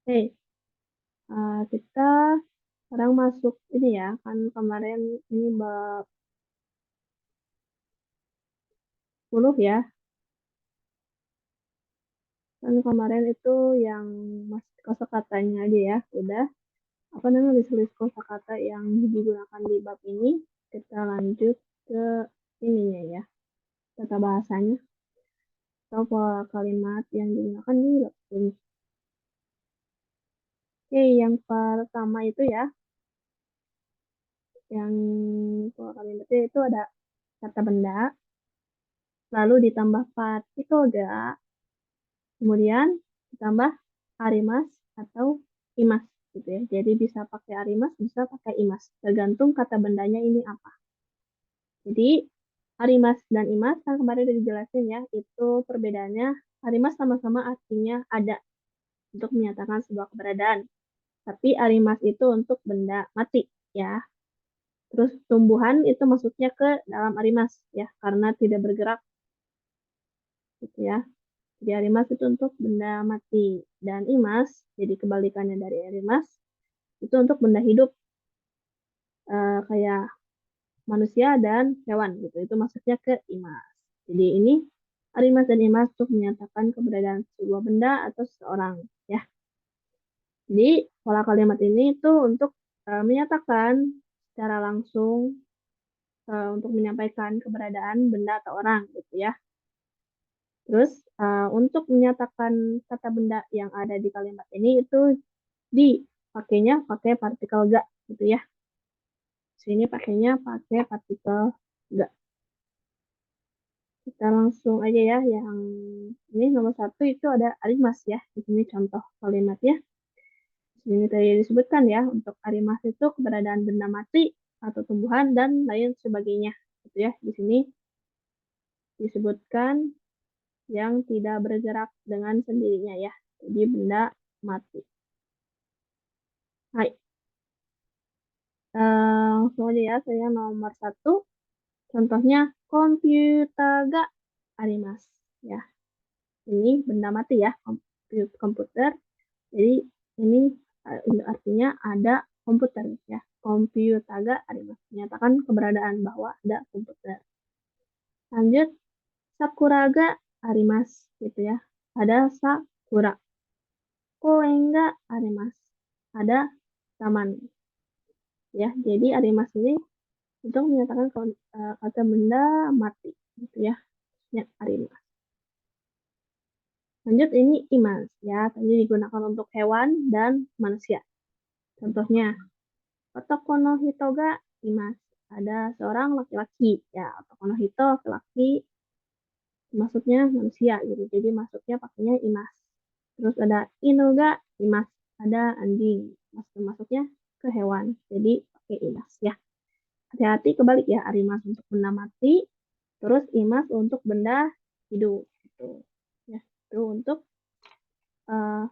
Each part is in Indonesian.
Oke, kita sekarang masuk ini ya, kan kemarin ini bab 10 ya. Kan kemarin itu yang masih kosakatanya aja ya, udah. Apa namanya list-list kosakata yang digunakan di bab ini. Kita lanjut ke ininya ya, tata bahasanya atau pola kalimat yang digunakan di bab ini. Oke, yang pertama itu ya, yang pola kalimatnya itu ada kata benda, lalu ditambah partikel ga, kemudian ditambah arimas atau imas gitu ya. Jadi bisa pakai arimas, bisa pakai imas, tergantung kata bendanya ini apa. Jadi arimas dan imas kan kemarin udah dijelasin ya, itu perbedaannya. Arimas sama-sama artinya ada untuk menyatakan sebuah keberadaan. Tapi arimas itu untuk benda mati ya. Terus tumbuhan itu masuknya ke dalam arimas ya, karena tidak bergerak gitu ya. Jadi arimas itu untuk benda mati dan imas, jadi kebalikannya dari arimas itu untuk benda hidup kayak manusia dan hewan gitu. Itu masuknya ke imas. Jadi ini arimas dan imas untuk menyatakan keberadaan sebuah benda atau seseorang ya. Jadi pola kalimat ini itu untuk menyatakan secara langsung untuk menyampaikan keberadaan benda atau orang gitu ya. Terus untuk menyatakan kata benda yang ada di kalimat ini itu dipakainya pakai partikel ga gitu ya. Sini pakainya pakai partikel ga. Kita langsung aja ya yang ini nomor 1 itu ada arimas ya. Di sini contoh kalimatnya. Di sini tadi disebutkan ya untuk arimas itu keberadaan benda mati atau tumbuhan dan lain sebagainya gitu ya. Di sini disebutkan yang tidak bergerak dengan sendirinya ya. Jadi benda mati. Hai. Langsung aja ya, saya nomor 1. Contohnya komputer ga arimas ya. Ini benda mati ya, komputer. Jadi ini artinya ada komputer ya. Komputer ga arimas. Menyatakan keberadaan bahwa ada komputer. Lanjut, sakura ga arimas gitu ya. Ada sakura. Koen ga arimas. Ada taman ya. Jadi arimas ini untuk menyatakan kata benda mati gitu ya. Ya, arimas. Lanjut ini imas ya, tadi digunakan untuk hewan dan manusia. Contohnya, otoko no hito ga imas. Ada seorang laki-laki ya, otoko no hito laki-laki maksudnya manusia gitu. Jadi masuknya pakainya imas. Terus ada inu ga imas. Ada anjing. Masuknya ke hewan. Jadi pakai imas ya. Hati-hati kebalik ya, arimas untuk benda mati, terus imas untuk benda hidup gitu. Ya, itu untuk uh,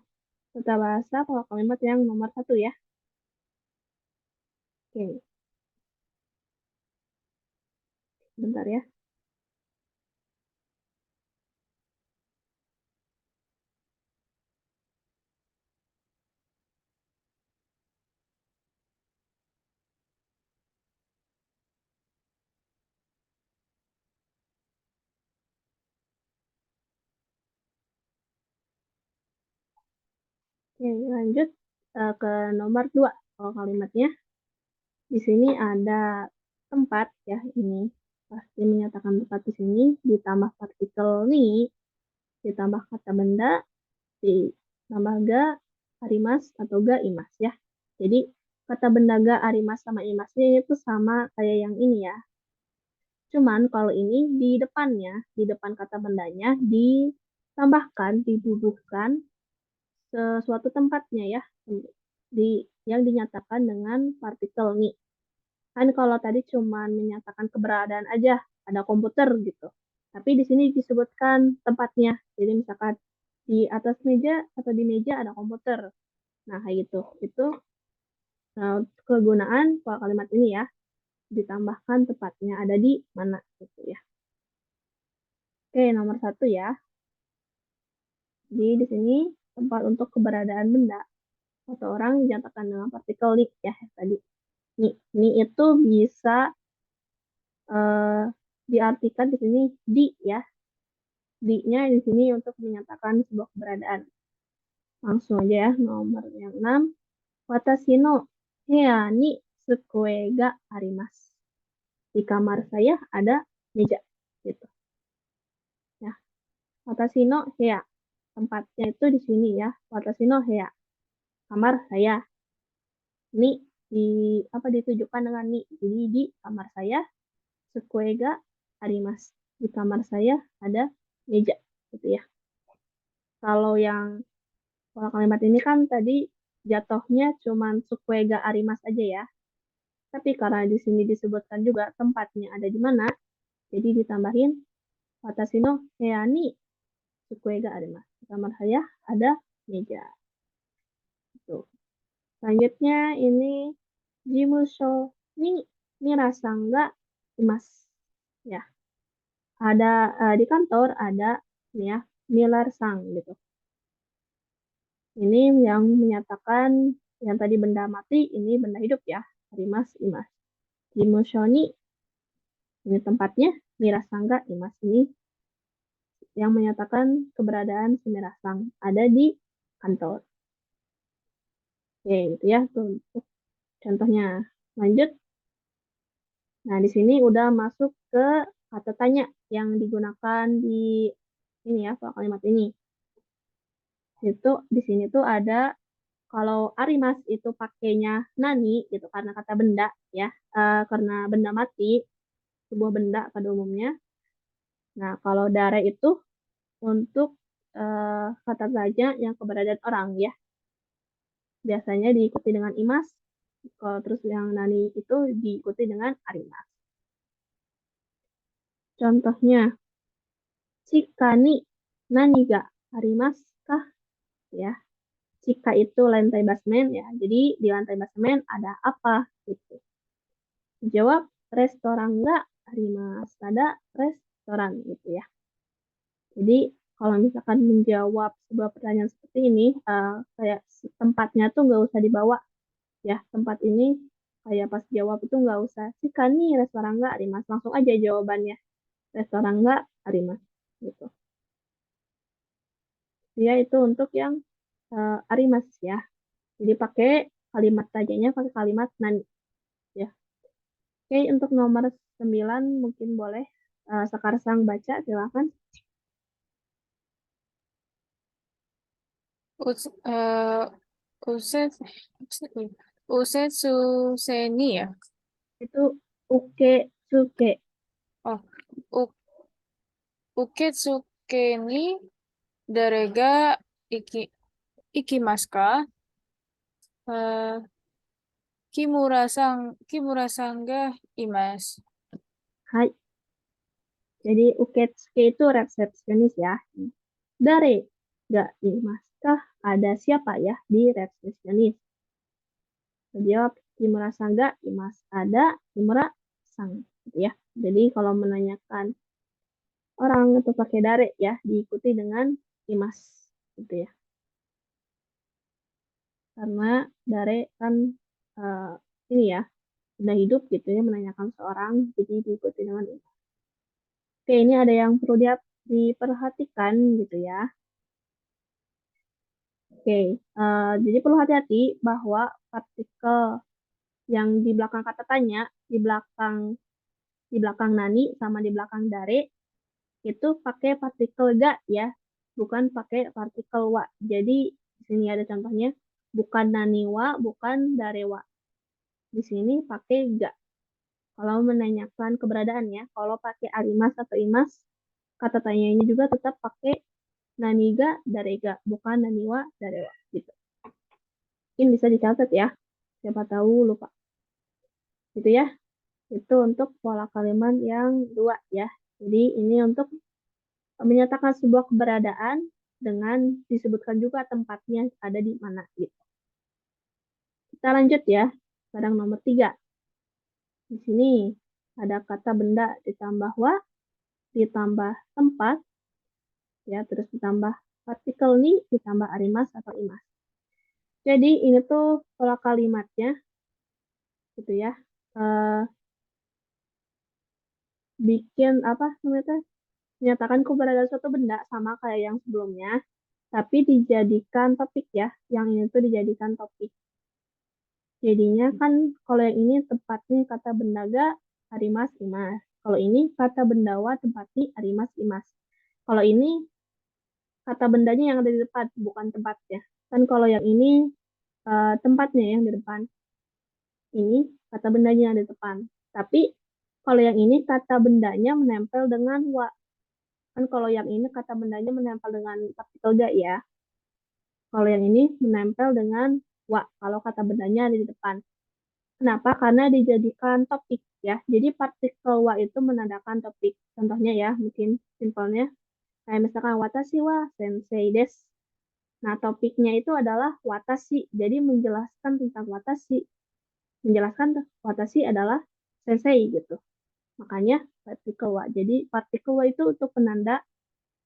tata bahasa pola kalimat yang nomor 1 ya. Oke, bentar ya. Oke, lanjut ke nomor 2 pola kalimatnya. Di sini ada tempat ya, ini pasti menyatakan tempat di sini, ditambah partikel nih, ditambah kata benda, ditambah ga, arimas atau ga imas ya. Jadi kata benda ga, arimas sama imasnya itu sama kayak yang ini ya. Cuman kalau ini di depannya, di depan kata bendanya ditambahkan, dibubuhkan sesuatu tempatnya ya, yang dinyatakan dengan partikel nih. Kan kalau tadi cuma menyatakan keberadaan aja, ada komputer gitu. Tapi di sini disebutkan tempatnya. Jadi misalkan di atas meja atau di meja ada komputer. Nah, kayak gitu. Itu kegunaan pola kalimat ini ya. Ditambahkan tempatnya ada di mana gitu ya. Oke, nomor 1 ya. Jadi di sini tempat untuk keberadaan benda. Foto orang dinyatakan dengan partikel ni ya tadi. Ni itu bisa diartikan di sini di ya. Di-nya di sini untuk menyatakan sebuah keberadaan. Langsung aja ya, nomor yang 6. Watashi no hea ni sukue ga arimasu. Di kamar saya ada meja. Gitu. Ya. Watashi no hea. Tempatnya itu di sini ya. Watashi no hea. Kamar saya. Ni ditujukan dengan ni. Jadi di kamar saya sukue ga arimasu. Di kamar saya ada meja. Gitu ya. Kalau kalimat ini kan tadi jatuhnya cuma sukue ga arimasu aja ya. Tapi karena di sini disebutkan juga tempatnya ada di mana, jadi ditambahin watashi no hea ni sukue ga arimasu. Di kamar saya ada meja. Tuh. Selanjutnya ini jimusho ni minasan ga imasu. Ya. Ada di kantor ada nih ya, Miller-san gitu. Ini yang menyatakan yang tadi benda mati, ini benda hidup ya. Arimasu, imasu. Jimusho ni ini tempatnya, Mirasan ga imasu ini yang menyatakan keberadaan si Mirasan ada di kantor. Oke, itu ya tuh untuk contohnya. Lanjut. Nah, di sini udah masuk ke kata tanya yang digunakan di ini ya, kalimat ini. Itu di sini tuh ada kalau arimas itu pakainya nani gitu karena kata benda ya, karena benda mati, sebuah benda pada umumnya. Nah, kalau dare itu untuk kata tanya yang keberadaan orang ya. Biasanya diikuti dengan imas, kalau terus yang nani itu diikuti dengan arimas. Contohnya, jika ni nani ga arimasu kah? Ya, jika itu lantai basement ya. Jadi di lantai basement ada apa gitu. Jawab restoran ga arimasu. Ada restoran gitu ya. Jadi kalau misalkan menjawab sebuah pertanyaan seperti ini, kayak tempatnya tuh nggak usah dibawa ya. Tempat ini kayak pas jawab itu nggak usah. Jika nih restoran nggak arimas, langsung aja jawabannya. Restoran nggak arimas gitu. Dia itu untuk yang arimas ya. Jadi pakai kalimat tajanya pakai kalimat nani ya. Oke, untuk nomor 9 mungkin boleh Sekar Sang baca, silakan. Uset Usetsu seni ya. Itu uke suke. Oh, u- Uketsuke ni darega iki ikimasu ka? Eh, Kimura-san ga imasu. Hai. Jadi uketsuke itu resepsionis ya. Dare gak imas kah? Ada siapa ya di resepsionis? Jawab Kimura Sangga, Imas ada Kimura Sang gitu ya. Jadi kalau menanyakan orang itu pakai dare ya, diikuti dengan Imas gitu ya. Karena dare kan uh, ini ya, sudah hidup gitu ya, menanyakan seorang, jadi diikuti dengan Imas. Oke, ini ada yang perlu diperhatikan gitu ya. Oke, jadi perlu hati-hati bahwa partikel yang di belakang kata tanya, di belakang nani sama di belakang dare itu pakai partikel ga ya, bukan pakai partikel wa. Jadi di sini ada contohnya, bukan nani wa, bukan dare wa. Di sini pakai ga. Kalau menanyakan keberadaan ya, kalau pakai arimas atau imas, kata tanyanya juga tetap pakai nani ga, dare ga, bukan nani wa, dare wa gitu. Mungkin bisa dicatat ya, siapa tahu lupa. Gitu ya. Itu untuk pola kalimat yang dua ya. Jadi ini untuk menyatakan sebuah keberadaan dengan disebutkan juga tempatnya ada di mana gitu. Kita lanjut ya. Sekarang nomor 3. Di sini ada kata benda ditambah wa, ditambah tempat, ya terus ditambah partikel ni, ditambah arimas atau imas. Jadi ini tuh pola kalimatnya gitu ya. Eh, bikin apa namanya teh? Menyatakan keberadaan suatu benda sama kayak yang sebelumnya, tapi dijadikan topik ya. Yang ini tuh dijadikan topik. Jadinya kan kalau yang ini tempatnya kata bendaga arimas imas. Kalau ini kata bendawa tempatnya arimas imas. Kalau ini kata bendanya yang ada di depan, bukan tempatnya. Kan kalau yang ini tempatnya yang di depan. Ini kata bendanya yang di depan. Tapi kalau yang ini kata bendanya menempel dengan wa. Kan kalau yang ini kata bendanya menempel dengan partikel ga ya. Kalau yang ini menempel dengan wa. Kalau kata bendanya ada di depan. Kenapa? Karena dijadikan topik ya. Jadi partikel wa itu menandakan topik. Contohnya ya, mungkin simpelnya kayak misalkan watashi wa sensei desu. Nah, topiknya itu adalah watashi. Jadi menjelaskan tentang watashi. Menjelaskan watashi adalah sensei gitu. Makanya partikel wa. Jadi partikel wa itu untuk penanda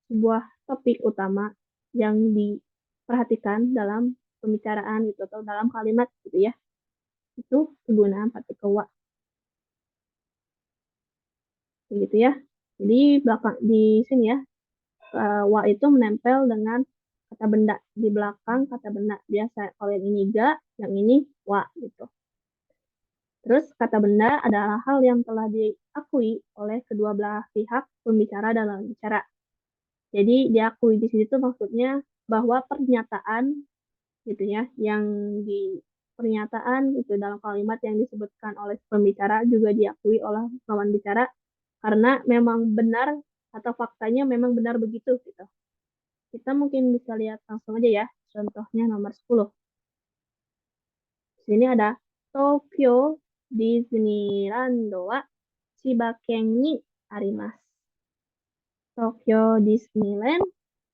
sebuah topik utama yang diperhatikan dalam pembicaraan gitu atau dalam kalimat gitu ya. Itu kegunaan partikel wa gitu ya. Jadi belakang di sini ya, wa itu menempel dengan kata benda di belakang kata benda biasa. Kalau yang ini ga, yang ini wa gitu. Terus kata benda adalah hal yang telah diakui oleh kedua belah pihak pembicara dalam bicara. Jadi diakui di situ maksudnya bahwa pernyataan gitu ya, yang di pernyataan itu dalam kalimat yang disebutkan oleh pembicara juga diakui oleh lawan bicara karena memang benar atau faktanya memang benar begitu gitu. Kita mungkin bisa lihat langsung aja ya, contohnya nomor 10. Di sini ada Tokyo Disneyland wa Chiba-ken ni arimasu. Tokyo Disneyland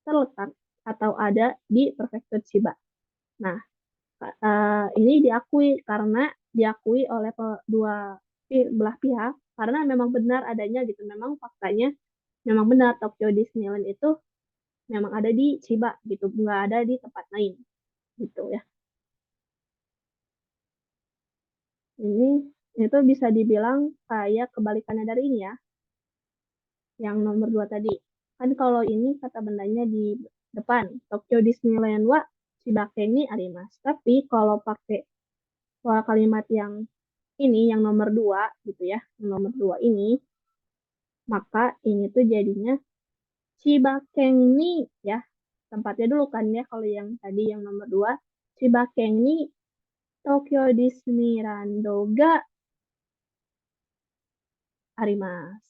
terletak atau ada di prefektur Chiba. Nah, ini diakui karena diakui oleh dua belah pihak karena memang benar adanya gitu. Memang faktanya memang benar Tokyo Disneyland itu memang ada di Chiba gitu, nggak ada di tempat lain gitu ya. Ini itu bisa dibilang kayak kebalikannya dari ini ya, yang nomor 2 tadi. Kan kalau ini kata bendanya di depan, Tokyo Disneyland wa Shibake ni arimasu. Tapi kalau pakai pola kalimat yang ini, yang nomor 2 gitu ya, yang nomor 2 ini, maka ini tuh jadinya Shibakeng ni ya, tempatnya dulu kan ya, kalau yang tadi yang nomor 2, Shibakeng ni Tokyo Disneyland ga arimasu.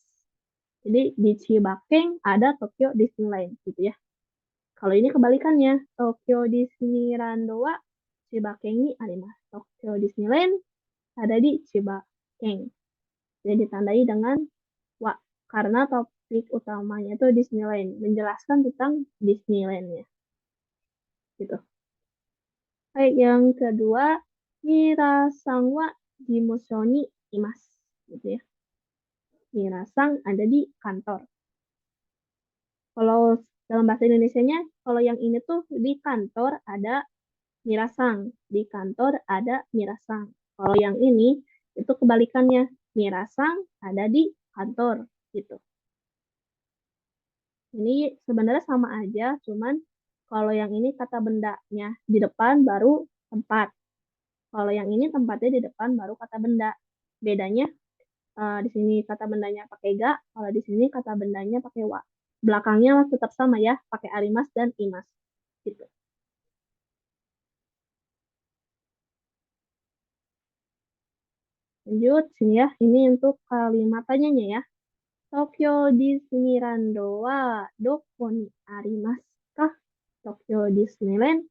Jadi di Cibakeng ada Tokyo Disneyland gitu ya. Kalau ini kebalikannya, Tokyo Disneyland wa Cibakeng ni arimasu. Tokyo Disneyland ada di Cibakeng. Jadi ditandai dengan wa karena topik utamanya itu Disneyland, menjelaskan tentang Disneyland-nya. Gitu. Baik, yang kedua, Mirasang wa jimusho ni imasu. Gitu ya. Mirasang ada di kantor. Kalau dalam bahasa Indonesianya, kalau yang ini tuh di kantor ada mirasang, di kantor ada mirasang. Kalau yang ini itu kebalikannya, mirasang ada di kantor gitu. Ini sebenarnya sama aja, cuman kalau yang ini kata bendanya di depan baru tempat. Kalau yang ini tempatnya di depan baru kata benda. Bedanya di sini kata bendanya pakai ga, kalau di sini kata bendanya pakai wa. Belakangnya tetap sama ya, pakai arimas dan imas. Gitu. Lanjut, sini ya. Ini untuk kalimat tanyanya ya. Tokyo Disneyland wa doko ni arimasu ka? Tokyo Disneyland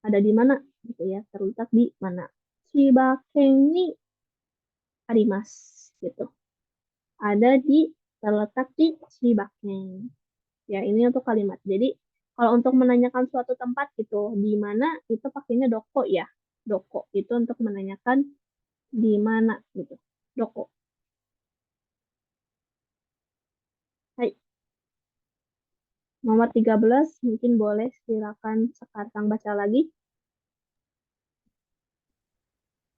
ada di mana? Gitu ya, terletak di mana? Chiba-ken ni arimasu. Gitu. Ada di terletak di Chiba-ken. Ya, ini untuk kalimat. Jadi, kalau untuk menanyakan suatu tempat gitu, di mana itu pakainya doko ya. Doko itu untuk menanyakan di mana gitu. Doko. Hai. Nomor 13, mungkin boleh silakan sekarang baca lagi.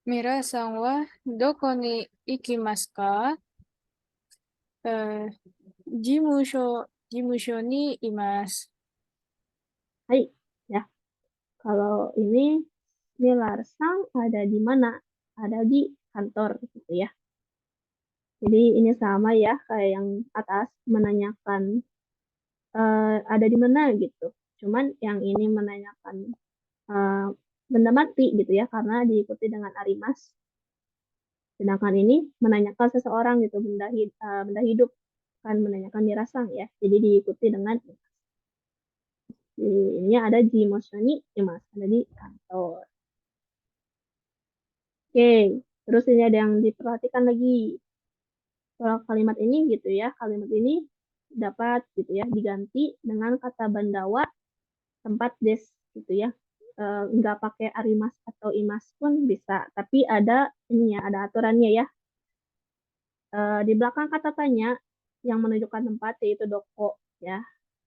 Mira-san wa doko ni ikimasu ka? Eh, jimusho ni imasu. Hai, ya. Kalau ini Miller-san ada di mana? Ada di kantor gitu ya. Jadi ini sama ya kayak yang atas menanyakan ada di mana gitu. Cuman yang ini menanyakan eh, benda mati gitu ya karena diikuti dengan arimas. Sedangkan ini menanyakan seseorang gitu benda hidup kan menanyakan dirasang ya. Jadi diikuti dengan ini ada Jimoshoni Imas ada di kantor. Oke, terus ini ada yang diperhatikan lagi. Kalau kalimat ini gitu ya, kalimat ini dapat gitu ya diganti dengan kata bandawa tempat des gitu ya. Nggak pakai arimas atau imas pun bisa, tapi ada ini ya, ada aturannya ya. Di belakang kata tanya yang menunjukkan tempat yaitu doko ya,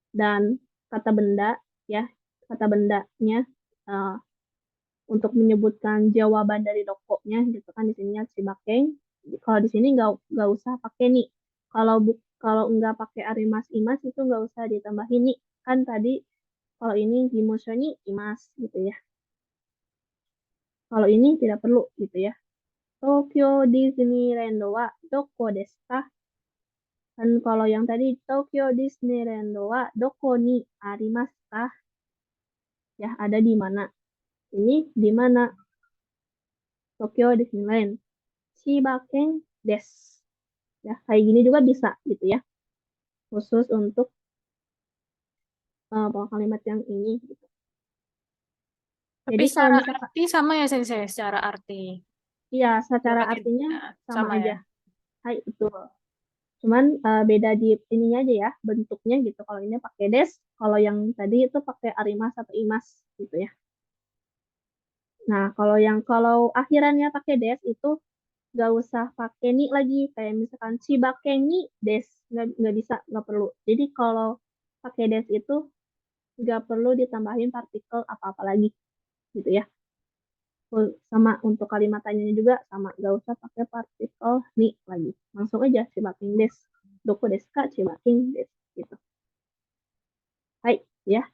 dan kata benda ya, kata bendanya uh, untuk menyebutkan jawaban dari dokonya gitu kan di sini si bakeng. Kalau di sini nggak usah pakai nih. Kalau nggak pakai arimas imas itu nggak usah ditambahin nih. Kan tadi kalau ini jimosho ni imas gitu ya. Kalau ini tidak perlu gitu ya. Tokyo Disneyland wa doko desu ka? Dan kalau yang tadi Tokyo Disneyland wa doko ni arimasu ka? Ya, ada di mana? Ini di mana? Tokyo Disneyland. Shibaken desu. Ya, kayak gini juga bisa gitu ya. Khusus untuk kalimat yang ini gitu. Tapi Jadi kalau secara misalkan arti sama ya Sensei, secara arti. ya secara Berarti artinya ya, sama sama ya. aja. Hai, betul. Cuman beda di ininya aja ya, bentuknya gitu. Kalau ini pakai des, kalau yang tadi itu pakai arimas atau imas gitu ya. Nah, kalau akhirannya pakai des itu nggak usah pakai ni lagi. Kayak misalkan si ni des, nggak bisa, nggak perlu. Jadi kalau pakai des itu nggak perlu ditambahin partikel apa-apa lagi gitu ya. Sama untuk kalimat tanyanya juga sama, nggak usah pakai partikel ni lagi. Langsung aja shibaking des. Doko desu ka shibaking des gitu. Hai, ya.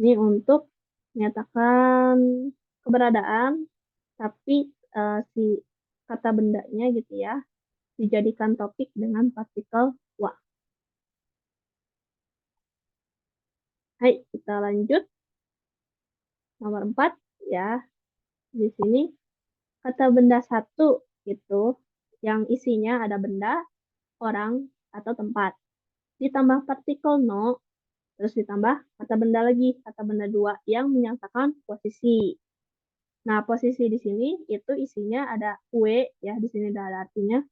Ini untuk menyatakan keberadaan, tapi si kata bendanya gitu ya, dijadikan topik dengan partikel wa. Hai, kita lanjut. Nomor 4 ya. Di sini kata benda satu itu yang isinya ada benda, orang, atau tempat. Ditambah partikel no, terus ditambah kata benda lagi, kata benda dua yang menyatakan posisi. Nah, posisi di sini itu isinya ada ue, ya di sini ada artinya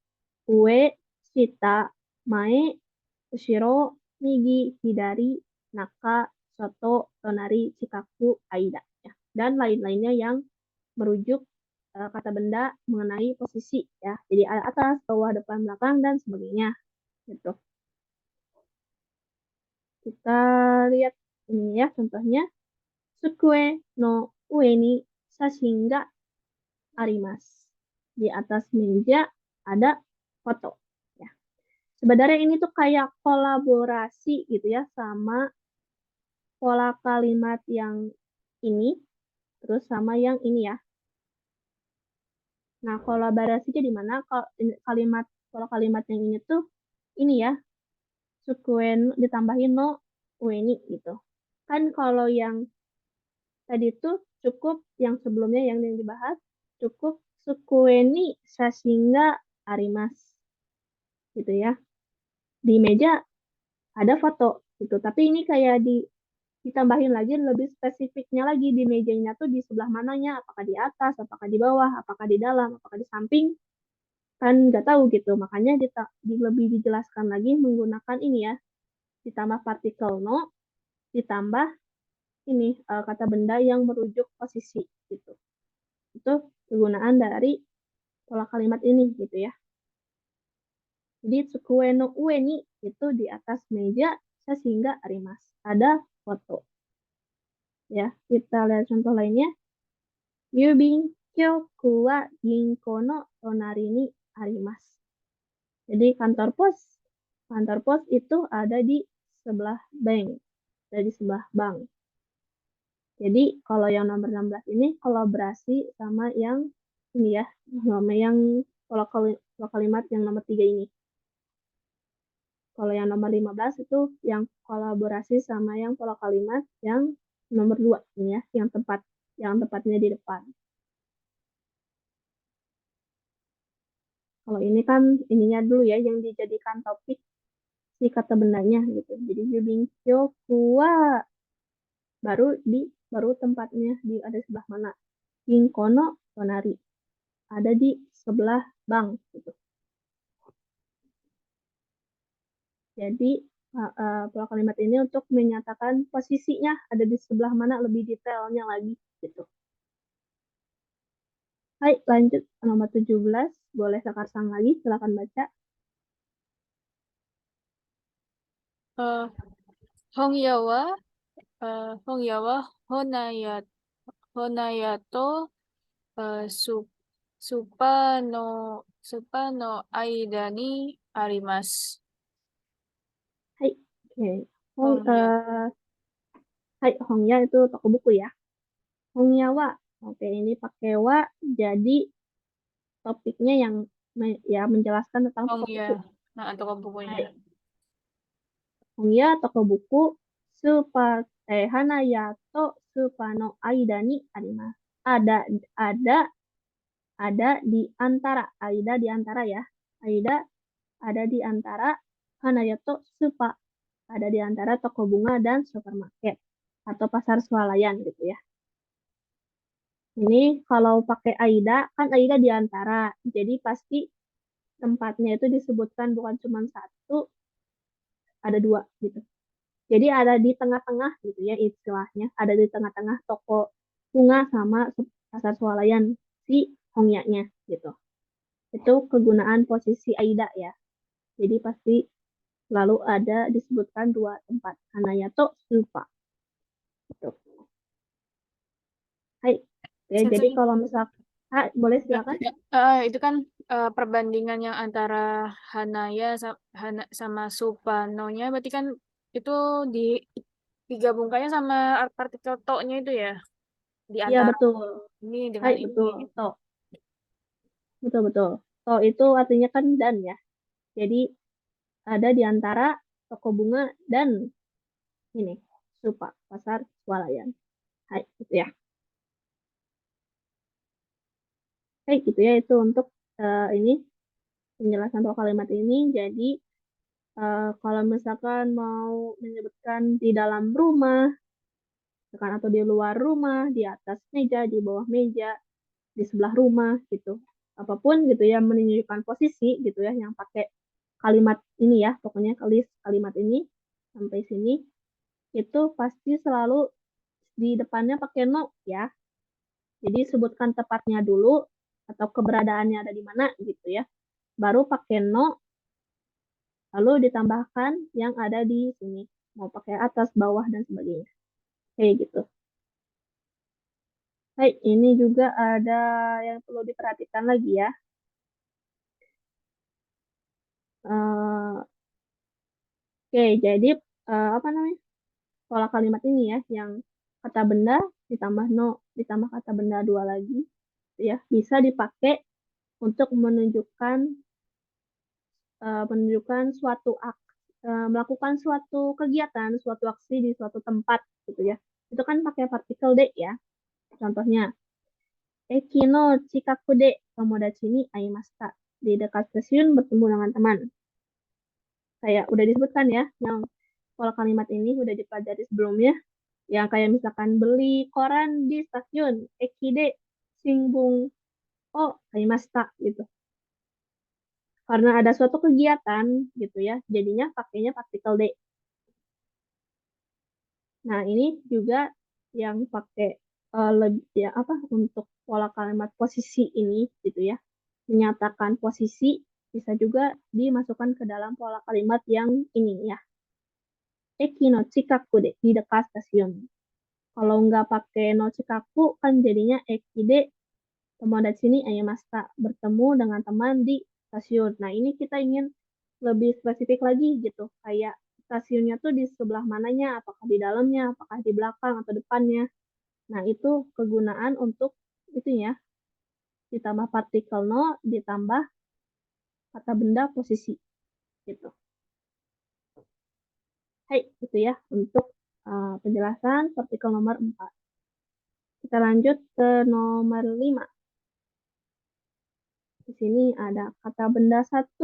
ue, shita, mae, ushiro, migi, hidari, naka, soto, tonari, chikaku, aida. Ya. Dan lain-lainnya yang merujuk kata benda mengenai posisi ya. Jadi ada atas, bawah, depan, belakang dan sebagainya. Gitu. Kita lihat ini ya contohnya. Sukue no ue ni sashin ga arimasu. Di atas meja ada foto. Ya. Sebenarnya ini tuh kayak kolaborasi gitu ya sama pola kalimat yang ini, terus sama yang ini ya. Nah, kolaborasinya di mana? Kalimat pola kalimat yang ini tuh ini ya, sukuen ditambahin no ueni gitu. Kan kalau yang tadi tuh cukup yang sebelumnya yang dibahas cukup sukueni sashinga arimas gitu ya. Di meja ada foto gitu. Tapi ini kayak ditambahin lagi lebih spesifiknya lagi di mejanya tuh di sebelah mananya, apakah di atas, apakah di bawah, apakah di dalam, apakah di samping, kan nggak tahu gitu. Makanya lebih dijelaskan lagi menggunakan ini ya, ditambah partikel no, ditambah ini kata benda yang merujuk posisi gitu. Itu kegunaan dari pola kalimat ini gitu ya. Jadi tsukue no ue ni itu di atas meja sehingga arimas. Ada foto. Ya, kita lihat contoh lainnya. Yubin Kyoku wa ginko no tonari ni arimasu. Jadi kantor pos itu ada di sebelah bank, ada di sebelah bank. Jadi kalau yang nomor 16 ini kolaborasi sama yang ini ya, sama yang pola kalimat yang nomor 3 ini. Kalau yang nomor 15 itu yang kolaborasi sama yang pola kalimat yang nomor 2 ini ya, yang tepatnya di depan. Kalau ini kan ininya dulu ya yang dijadikan topik si kata bendanya gitu. Jadi Yubinkyo kuwa baru tempatnya ada sebelah mana? Inkono Tonari ada di sebelah bank gitu. Jadi pola kalimat ini untuk menyatakan posisinya ada di sebelah mana lebih detailnya lagi gitu. Hai, lanjut nomor 17. Boleh Sakarsang lagi, silakan baca. Hongyawa, Hongyawa, Honayato, Supa no aida ni arimasu. Hai, oke. Hongya. Hai, Hongya itu toko buku ya. Hongya wa. Oke, ini pakai wa jadi topiknya yang ya menjelaskan tentang toko Hongya. buku. Nah, toko bukunya. Hai, Hongya toko buku Hanayato Supa no aida ni arimasu. Ada di antara, Aida di antara ya. Aida ada di antara Hanayato Supa, ada di antara toko bunga dan supermarket atau pasar swalayan gitu ya. Ini kalau pakai Aida, kan Aida di antara, jadi pasti tempatnya itu disebutkan bukan cuma satu, ada dua gitu. Jadi ada di tengah-tengah gitu ya istilahnya, ada di tengah-tengah toko bunga sama pasar swalayan si Hongyanya gitu. Itu kegunaan posisi Aida ya. Jadi pasti lalu ada disebutkan dua tempat. Hanayato Supa. Gitu. Hai. Ya, jadi kalau misalkan boleh silakan. Itu kan perbandingan yang antara Hanaya sama Supanonya, berarti kan itu digabungkannya sama partikel to-nya itu ya, di Iya antara betul. ini Hai dengan ini. betul. To. Betul betul. To itu artinya kan dan ya. Jadi ada di antara toko bunga dan ini Supa pasar swalayan. Hai gitu ya. Hai gitu ya itu untuk ini penjelasan soal kalimat ini. Jadi kalau misalkan mau menyebutkan di dalam rumah, misalkan atau di luar rumah, di atas meja, di bawah meja, di sebelah rumah gitu. Apapun gitu ya menunjukkan posisi gitu ya yang pakai kalimat ini ya, pokoknya kalimat ini sampai sini itu pasti selalu di depannya pakai no ya. Jadi sebutkan tepatnya dulu atau keberadaannya ada di mana gitu ya. Baru pakai no lalu ditambahkan yang ada di sini. Mau pakai atas, bawah dan sebagainya. Kayak gitu. Baik, ini juga ada yang perlu diperhatikan lagi ya. Oke, jadi apa namanya? Pola kalimat ini ya, yang kata benda ditambah no, ditambah kata benda dua lagi, ya bisa dipakai untuk menunjukkan melakukan suatu kegiatan, suatu aksi di suatu tempat gitu ya. Itu kan pakai partikel de ya. Contohnya, Eki no chikaku de tomodachi ni aimashita. Di dekat stasiun bertemu dengan teman. Kayak udah disebutkan ya, yang pola kalimat ini udah dipelajari sebelumnya. Yang kayak misalkan beli koran di stasiun, Eki de shinbun o aimashita gitu. Karena ada suatu kegiatan gitu ya, jadinya pakainya partikel de. Nah, ini juga yang pakai lebih ya apa untuk pola kalimat posisi ini gitu ya. Menyatakan posisi bisa juga dimasukkan ke dalam pola kalimat yang ini ya. Eki no chikaku de di dekat stasiun. Kalau nggak pakai no chikaku kan jadinya eki de Tomodachi di sini ayamashita, bertemu dengan teman di stasiun. Nah, ini kita ingin lebih spesifik lagi gitu. Kayak stasiunnya tuh di sebelah mananya, apakah di dalamnya, apakah di belakang atau depannya. Nah, itu kegunaan untuk itu ya, ditambah partikel no, ditambah kata benda posisi gitu. Hai, itu ya untuk penjelasan partikel nomor 4. Kita lanjut ke nomor 5. Di sini ada kata benda 1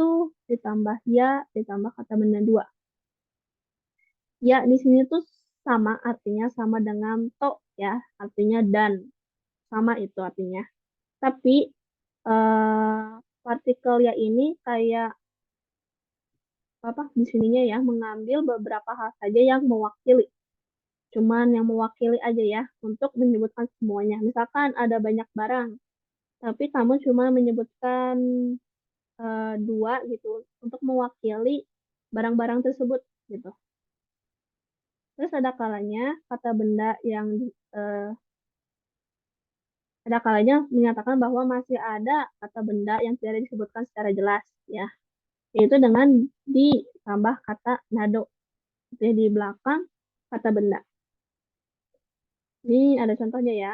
ditambah ya ditambah kata benda 2. Ya di sini tuh sama artinya sama dengan to ya, artinya dan. Sama itu artinya. Tapi partikel ya ini kayak apa di sininya ya mengambil beberapa hal saja yang mewakili. Cuman yang mewakili aja ya untuk menyebutkan semuanya. Misalkan ada banyak barang, tapi kamu cuma menyebutkan dua gitu untuk mewakili barang-barang tersebut gitu. Terus ada kalanya kata benda yang eh, ada kalanya menyatakan bahwa masih ada kata benda yang tidak disebutkan secara jelas ya, yaitu dengan ditambah kata nado itu ya, di belakang kata benda. Ini ada contohnya ya.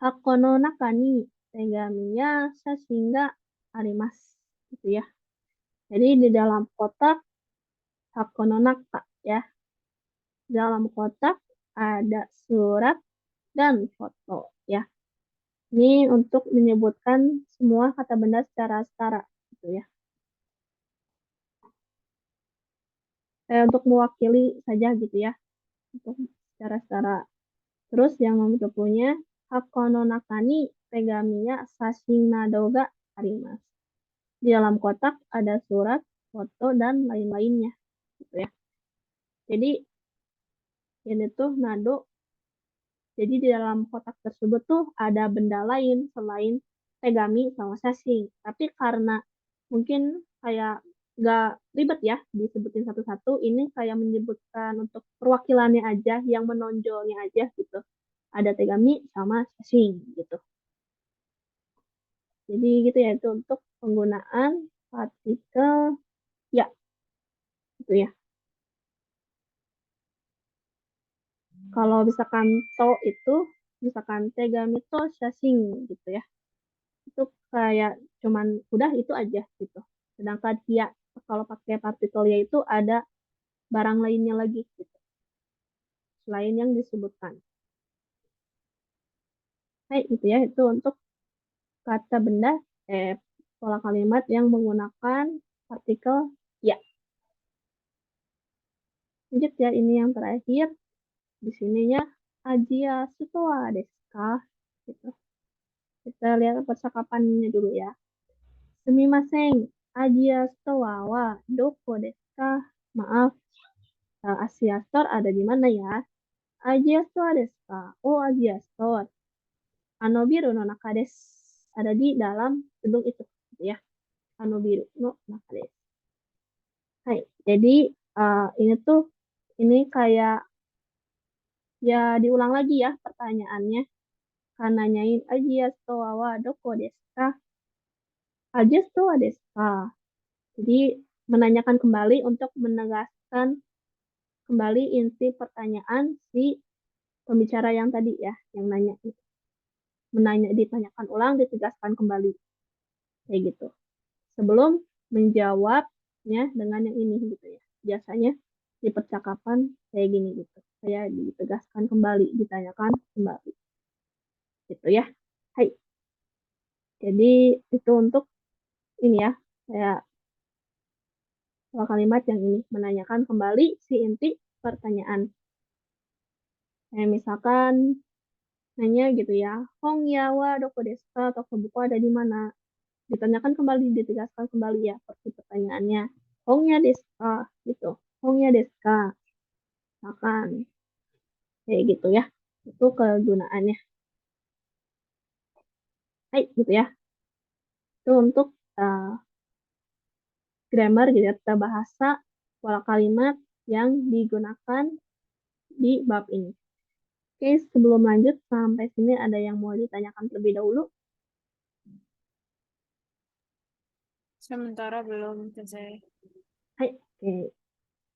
Hako no naka ni tegami ya shashin ga arimasu gitu ya. Jadi di dalam kotak hako no naka ya. Dalam kotak ada surat dan foto ya. Ini untuk menyebutkan semua kata benda secara setara gitu ya. Untuk mewakili saja gitu ya. Untuk secara setara. Terus yang nomor 20-nya Hako no nakani tegamiya sashin nado ga arimasu. Di dalam kotak ada surat, foto, dan lain-lainnya. Gitu ya. Jadi ini tuh nado. Jadi di dalam kotak tersebut tuh ada benda lain selain tegami sama sashing. Tapi karena mungkin kayak nggak ribet ya disebutin satu-satu, ini kayak menyebutkan untuk perwakilannya aja, yang menonjolnya aja gitu. Ada tegami sama sashing gitu. Jadi gitu ya, itu untuk penggunaan partikel ya gitu ya. Kalau misalkan to itu misalkan tegami to shashing gitu ya. Itu kayak cuman udah itu aja gitu. Sedangkan ya kalau pakai partikel ya itu ada barang lainnya lagi gitu. Selain yang disebutkan. Nah, itu ya itu untuk kata benda pola kalimat yang menggunakan partikel ya. Lanjut ya, ini yang terakhir. Di sininya Ajia Sutoa desu ka? Gitu. Kita lihat percakapannya dulu ya. Sumimasen, Ajia Sutoa wa doko desu ka? Maaf, Asia Store ada di mana ya? Asia Store desu ka? Oh, Asia Store. Biru no naka desu. Ada di dalam gedung itu, gitu ya. Biru no naka desu. Hai, jadi ini tuh ini kayak ya diulang lagi ya pertanyaannya. Kan nanyain Asia Store wa doko desu ka? Asia Store desu ka? Jadi menanyakan kembali untuk menegaskan kembali inti pertanyaan si pembicara yang tadi ya, yang nanya itu. Menanya ditanyakan ulang, ditegaskan kembali. Kayak gitu. Sebelum menjawabnya dengan yang ini gitu ya. Biasanya di percakapan kayak gini gitu. Kayak ditegaskan kembali, ditanyakan kembali. Gitu ya. Hai. Jadi itu untuk ini ya. Kayak kalimat yang ini menanyakan kembali si inti pertanyaan. Kayak misalkan nanya gitu ya, Hong ya wa doko desu ka? Toko buku ada di mana? Ditanyakan kembali, ditegaskan kembali ya seperti pertanyaannya. Hongnya desu ka? Gitu. Hongnya desu ka? Misalkan kayak gitu ya. Itu kegunaannya. Hai, gitu ya. Itu untuk grammar gitu ya, tata bahasa, pola kalimat yang digunakan di bab ini. Oke, sebelum lanjut sampai sini ada yang mau ditanyakan terlebih dahulu? Sementara belum selesai. Hai, oke.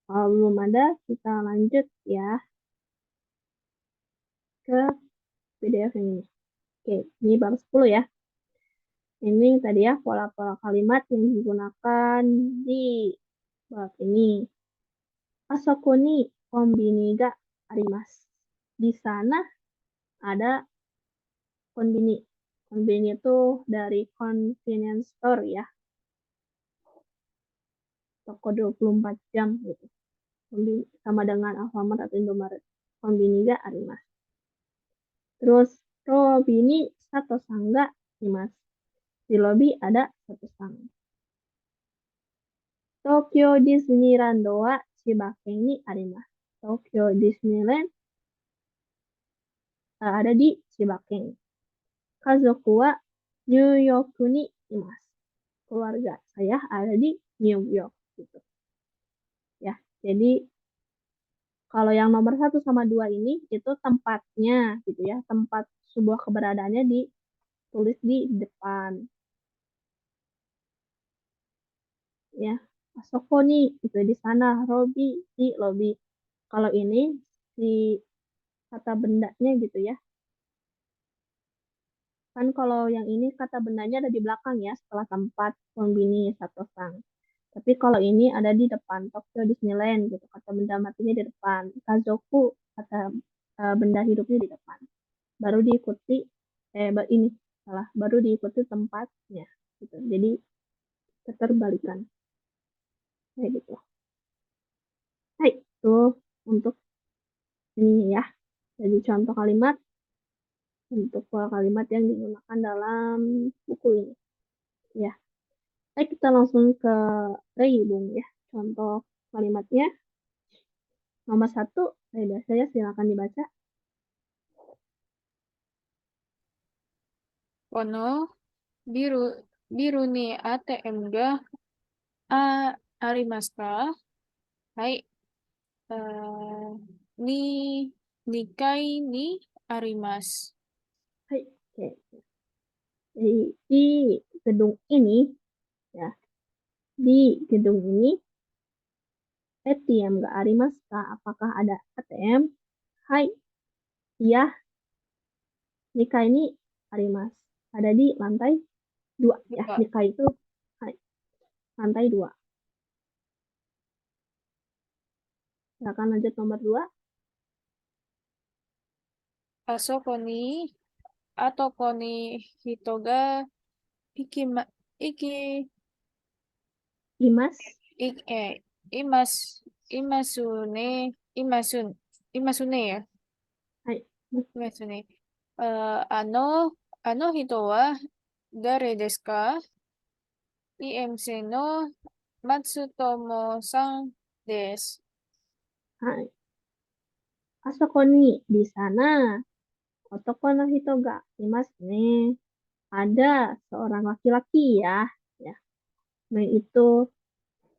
Kalau belum ada, kita lanjut ya ke PDF ini. Oke, ini bab 10 ya. Ini tadi ya pola-pola kalimat yang digunakan di bab ini. Asoko ni konbini ga arimasu. Di sana ada konbini. Konbini itu dari convenience store ya. Toko 24 jam gitu. Konbini sama dengan Alfamart atau Indomaret. Konbini ga arimasu. Terus Robini satu sangga arimasu. Di lobi ada satu sang. Tokyo Disneyland wa Chibaken ni arimasu. Tokyo Disneyland ada di Chibaken. Kazoku wa New York ni imasu. Keluarga saya ada di New York gitu. Ya, jadi kalau yang nomor 1 sama 2 ini itu tempatnya gitu ya, tempat sebuah keberadaannya ditulis di depan. Ya, Asoko nih itu di sana, Robi di lobby. Kalau ini si kata bendanya gitu ya. Kan kalau yang ini kata bendanya ada di belakang ya, setelah tempat kombini satu sang. Tapi kalau ini ada di depan Tokyo Disneyland gitu, kata benda matinya di depan. Kazoku kata benda hidupnya di depan. Baru diikuti ini salah, baru diikuti tempatnya gitu. Jadi keterbalikan kayak gitu. Hai, itu untuk ini ya. Jadi contoh kalimat untuk pola kalimat yang digunakan dalam buku ini. Ya, baik kita langsung ke Bung ya. Contoh kalimatnya nomor 1, saya silakan dibaca. Kono biru biru ni ATM ga a arimasu ka? Hai. Ni nikai ni arimasu. Hai, oke. Jadi di gedung ini ya, di gedung ini ATM nggak arimasu ka? Apakah ada ATM? Hai, iya, Nika ini arimasu. Ada di lantai 2 ya. Dua. Nika itu hai, lantai 2. Silakan lanjut nomor 2. Asoko ni atoko ni hito ga ikima iki Imas, ik imas imasune imasun imasune ya. hai, Imasune. Ano hito wa dare desu ka? IMC no Matsutomo-san desu. hai. Asoko ni di sana. Otoko no hito ga imasu ne. Ada seorang laki-laki ya. Ya, nah itu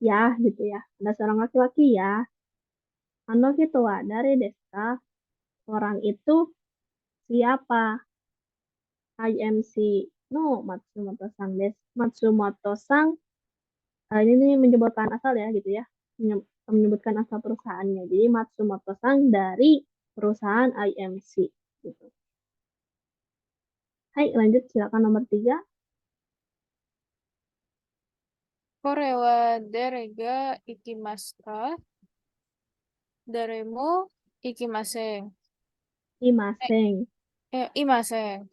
ya gitu ya. Ada seorang laki-laki ya. Ano hito wa dare desu ka? Orang itu siapa? IMC no Matsumoto-san desu. Matsumoto-san ini menyebutkan asal ya gitu ya. Menyebutkan asal perusahaannya. Jadi Matsumoto-san dari perusahaan IMC gitu. Hai, lanjut silakan nomor 3. Kore wa dare ga ikimasu ka? Dare mo ikimasen. Imaseng. Imasen.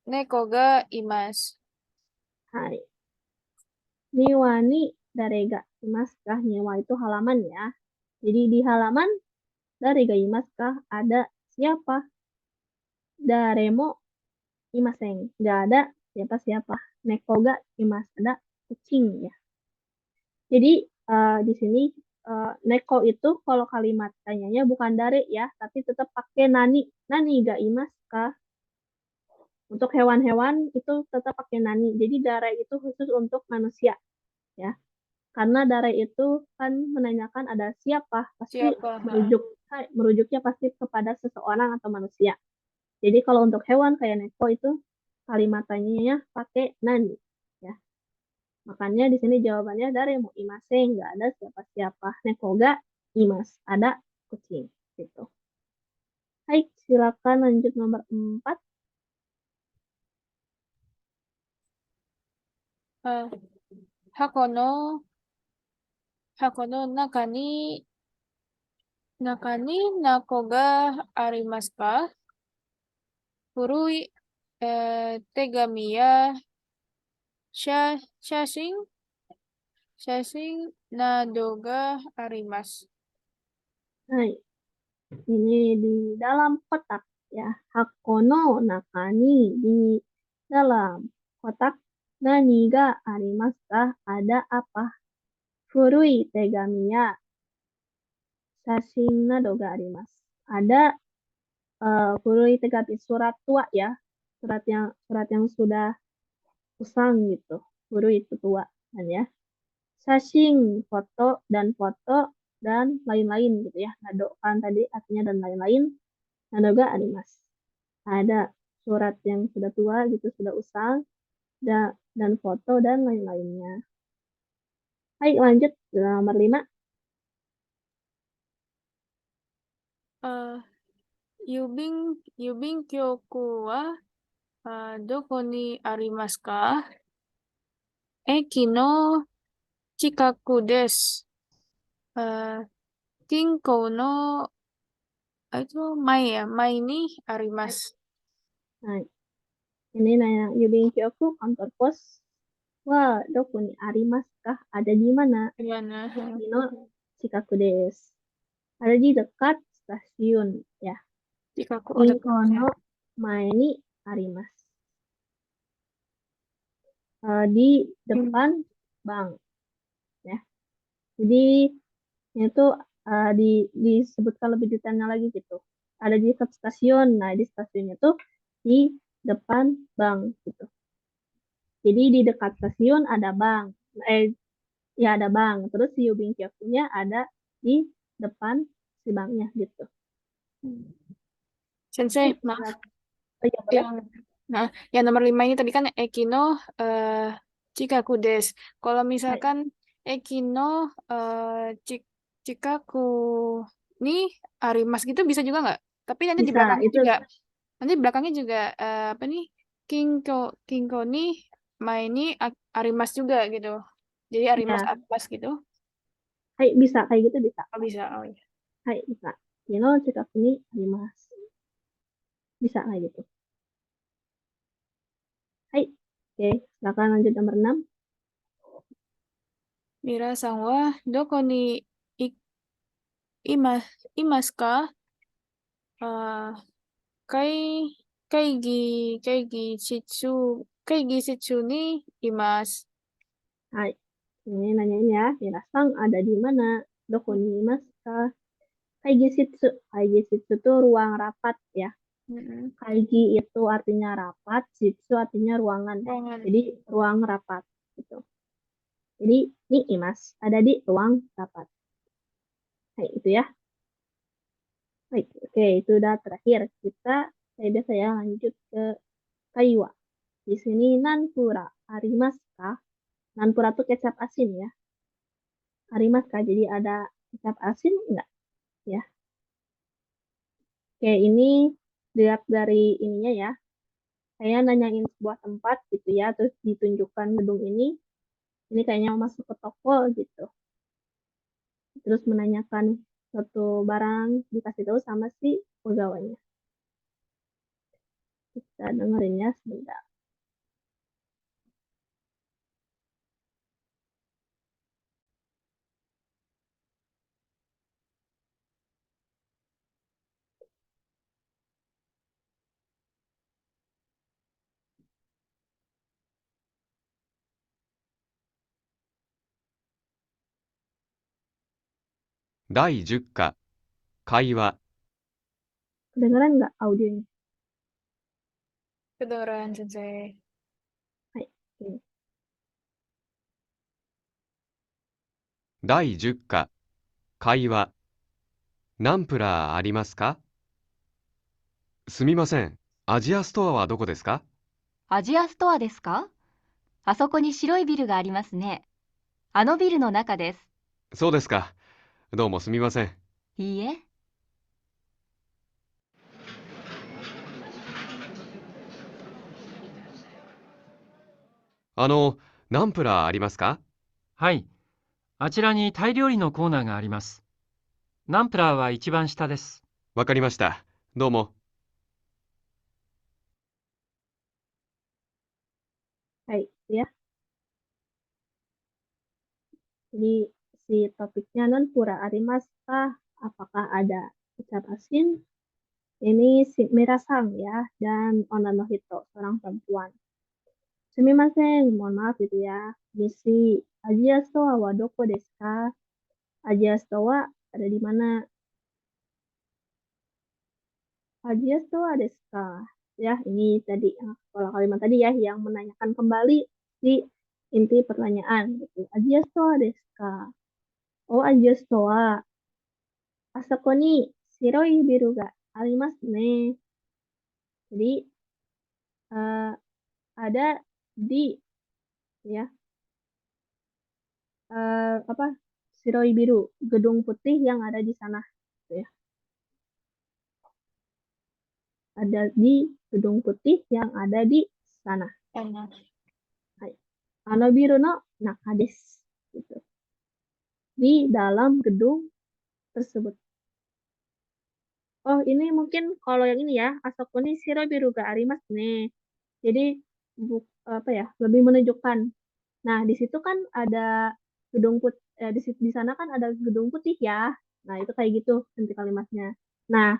Neko ga imasu. Hai. Niwa ni darega imaskah? Niwa itu halaman ya. Jadi di halaman darega imaskah ada siapa? Daremo imaseng. Gak ada siapa-siapa. Neko ga imas. Ada kucing ya. Jadi di sini neko itu kalau kalimat tanyanya bukan dare ya, tapi tetap pakai nani. Nani ga imaskah? Untuk hewan-hewan itu tetap pakai nani. Jadi dare itu khusus untuk manusia ya. Karena dare itu kan menanyakan ada siapa, pasti Siapa? Ha. merujuknya pasti kepada seseorang atau manusia. Jadi kalau untuk hewan kayak neko itu kalimatnya pakai nani, ya. Makanya di sini jawabannya dari mau imase nggak ada siapa-siapa. Neko ga imas ada kucing gitu. Hai, silakan lanjut nomor 4. Ah, Hakono, Hakono nakani nakoga arimasu ka? Furui tegami ya shashin shashin nado ga arimasu. Hai, ini di dalam kotak ya. Hakono nakani di dalam kotak nani ga arimasu ka? Ada apa? Furui tegamiya shashin nado ga arimasu. Ada furui tegami surat tua ya. Surat yang sudah usang gitu. Furui itu tua kan ya. Shashin foto dan lain-lain gitu ya. Nado kan tadi artinya dan lain-lain. Nado ga arimasu. Ada surat yang sudah tua gitu, sudah usang, dan foto dan lain-lainnya. Baik, lanjut ke nomor 5. Ah, Yubin kyoku wa doko ni arimasu ka? Eki no chikaku desu. Ah, Kinko no itu mai ya, mai ni arimasu. Nah, ini nanya, Yubin Kyoku, kantor pos. Wah, doko ni arimasu kah? Ada di mana? Gimana? Kino Shikaku desu. Ada di dekat stasiun ya. Chikaku oh Kinko dekat ya. no mae ni arimasu. Di Hmm. depan bank ya. Jadi itu disebutkan lebih detailnya lagi gitu. Ada di dekat stasiun. Nah, di stasiunnya tuh di depan bank gitu. Jadi di dekat stasiun ada bank. Eh, ya ada bank. Terus si Yubin Kyokunya ada di depan si banknya gitu. Sensei, Baik, maaf. oh, ya boleh. Yang nah, yang nomor 5 ini tadi kan Ekino Chikaku des. Kalau Baik, misalkan Ekino Chik Chikaku nih Arimas gitu bisa juga nggak? Tapi bisa. Itu nanti di belakangnya juga apa nih Kinko Kinko nih main nih Arimas juga gitu. Jadi Arimas ya. Atlas gitu. Hai, bisa kayak gitu bisa. Oh bisa. Oh iya. Hai, bisa. Kino cekap ini 5. Bisa kayak gitu. Hai. Oke, silakan lanjut nomor 6. Mira-san wa doko ni ik imas imasu ka? Ah, kai kaigi kaigi shitsu kaigi shitsu ni imasu. Hai. Ini nanyain ya, Mirasang ada di mana? Doko ni mas ka? Kaigishitsu. Kaigishitsu itu ruang rapat ya. Mm-mm. Kaigi itu artinya rapat, shitsu artinya ruangan. Ruangan. Jadi ruang rapat gitu. Jadi ini Imas ada di ruang rapat. Nah, itu ya. Baik, oke, itu udah terakhir. Saya biasa ya lanjut ke Kaiwa. Di sini Nanpura. Arimas kah? Nanpura tuh kecap asin ya. Arimas kah? Jadi ada kecap asin enggak? Ya. Oke, ini dilihat dari ininya ya. Saya nanyain sebuah tempat gitu ya, terus ditunjukkan gedung ini. Ini kayaknya mau masuk ke toko gitu. Terus menanyakan suatu barang, dikasih tahu sama si pegawainya. Kita dengerin ya sebentar. 第10課会話 Kedengeran nggak audionya? Kedengeran sensei. Hai. Oke. 第10課、会話。ナンプラーありますか？すみません。アジアストアはどこですか？アジアストアですか？あそこに白いビルがありますね。あのビルの中です。そうですか。どうもすみません。いいえ。ナンプラーありますか？はい。あちらにタイ料理のコーナーがあります。ナンプラーは一番下です。わかりました。どうも。Hai, ya. Jadi si topiknya non pura arimas kah? Apakah ada kecap asin? Ini si Mirasang ya dan Onamohito, seorang perempuan. Sumimasen, mohon maaf gitu ya. Misi Ajiya Stowa wa doko desu ka? Ajiya Stowa ada di mana? Ajiya Stowa desu ka? Ya, ini tadi pola kalimat tadi ya yang menanyakan kembali si inti pertanyaan gitu. Ajiya Stowa desu ka? Oh, Ajiya Stowa. Asako ni shiroi biru ga arimasu ne. Jadi eh, ada di ya apa shiroi biru gedung putih yang ada di sana gitu ya. Ada di gedung putih yang ada di sana. Karena Hai. Ano biru no naka desu gitu. Di dalam gedung tersebut. Oh, ini mungkin kalau yang ini ya, Asako ni shiroi biru ga arimasu ne. Jadi apa ya, lebih menunjukkan. Nah, di situ kan ada gedung putih, di sana kan ada gedung putih ya. Nah, itu kayak gitu nanti kalimatnya. Nah,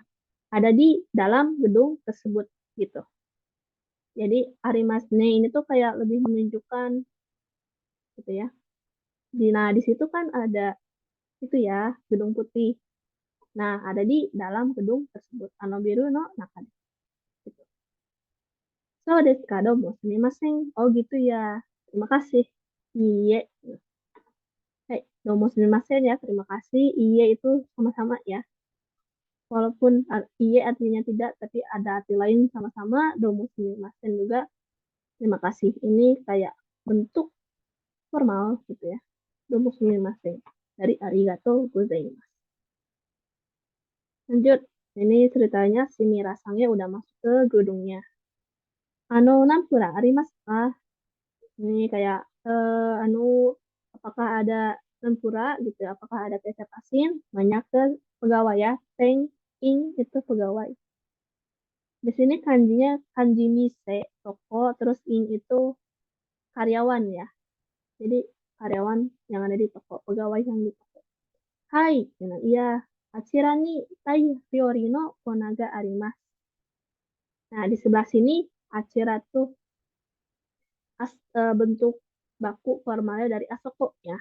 ada di dalam gedung tersebut gitu. Jadi arimasne ini tuh kayak lebih menunjukkan gitu ya. Nah, di situ kan ada itu ya, gedung putih. Nah, ada di dalam gedung tersebut. Anobiru no nakade. Gitu. So desu ka domo sumimasen. Oh gitu ya. Terima kasih. Iye. Hai, domo sumimasen ya, terima kasih. Iye itu sama-sama ya. Walaupun iye artinya tidak, tapi ada arti lain sama-sama. Domo sumimasen juga, terima kasih. Ini kayak bentuk formal gitu ya. Domo sumimasen. Dari arigato gozaimasu. Lanjut. Ini ceritanya si Mirasangnya udah masuk ke gedungnya. Nampura arimasu ka? Ini kayak apakah ada tempura gitu ya? Apakah ada kecap asin? Banyak ke pegawai ya. Teng ing itu pegawai. Di sini kanjinya kanji mise toko, terus ing itu karyawan ya. Jadi karyawan yang ada di toko, pegawai yang di toko. Hai, iya. Achira ni tai ryori no konaga arimasu. Nah, di sebelah sini achira tuh bentuk baku formalnya dari asoko ya.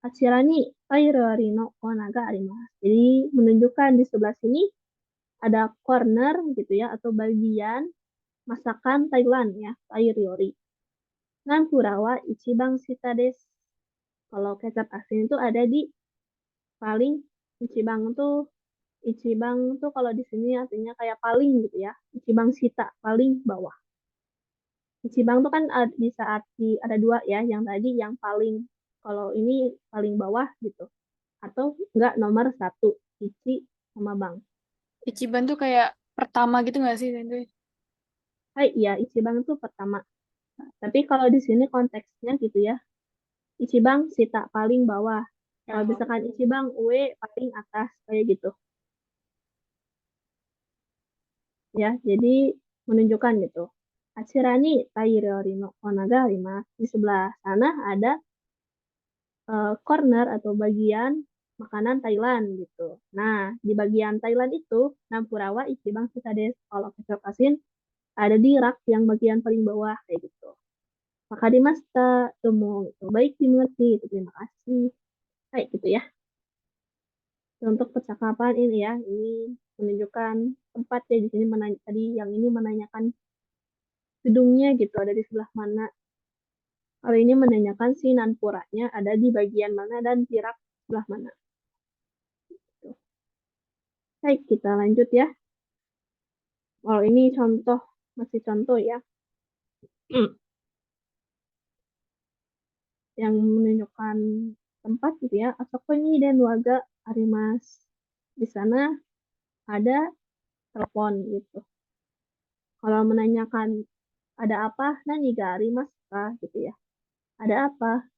Achira ni tai ryori no konaga arimasu. Jadi menunjukkan di sebelah sini ada corner gitu ya atau bagian masakan Thailand ya, tai ryori. Nampura wa ichiban shita desu. Kalau kecap asin itu ada di paling ichibang tuh kalau di sini artinya kayak paling gitu ya. Ichibang shita paling bawah. Ichibang tuh kan bisa arti ada dua ya, yang tadi yang paling kalau ini paling bawah gitu. Atau enggak nomor satu, ichi sama bang. Ichiban tuh kayak pertama gitu nggak sih, Tante? Hai, iya ichibang itu pertama. Tapi kalau di sini konteksnya gitu ya, Ichibang Sita paling bawah. Kalau Oh. misalkan Ichibang Ue paling atas kayak gitu. Ya, jadi menunjukkan gitu. Achirani Tairori no Onaga Arimasu. Di sebelah sana ada corner atau bagian makanan Thailand gitu. Nah, di bagian Thailand itu Nampurawa Ichibang Sita desu. Kalau kecap asin ada di rak yang bagian paling bawah kayak gitu. Maka dimasta, tomo gitu. Baik dimengerti, itu terima kasih. Kayak gitu ya. Untuk percakapan ini ya, ini menunjukkan tempat ya di sini tadi yang ini menanyakan gedungnya gitu ada di sebelah mana. Kalau ini menanyakan si Nanpuranya ada di bagian mana dan Perak sebelah mana. Tuh. Baik, kita lanjut ya. Kalau ini contoh, masih contoh ya. Yang menunjukkan tempat gitu ya. Asokoni dan Waga Arimas. Di sana ada telepon gitu. Kalau menanyakan ada apa, nani ga arimasu ka gitu ya. Ada apa?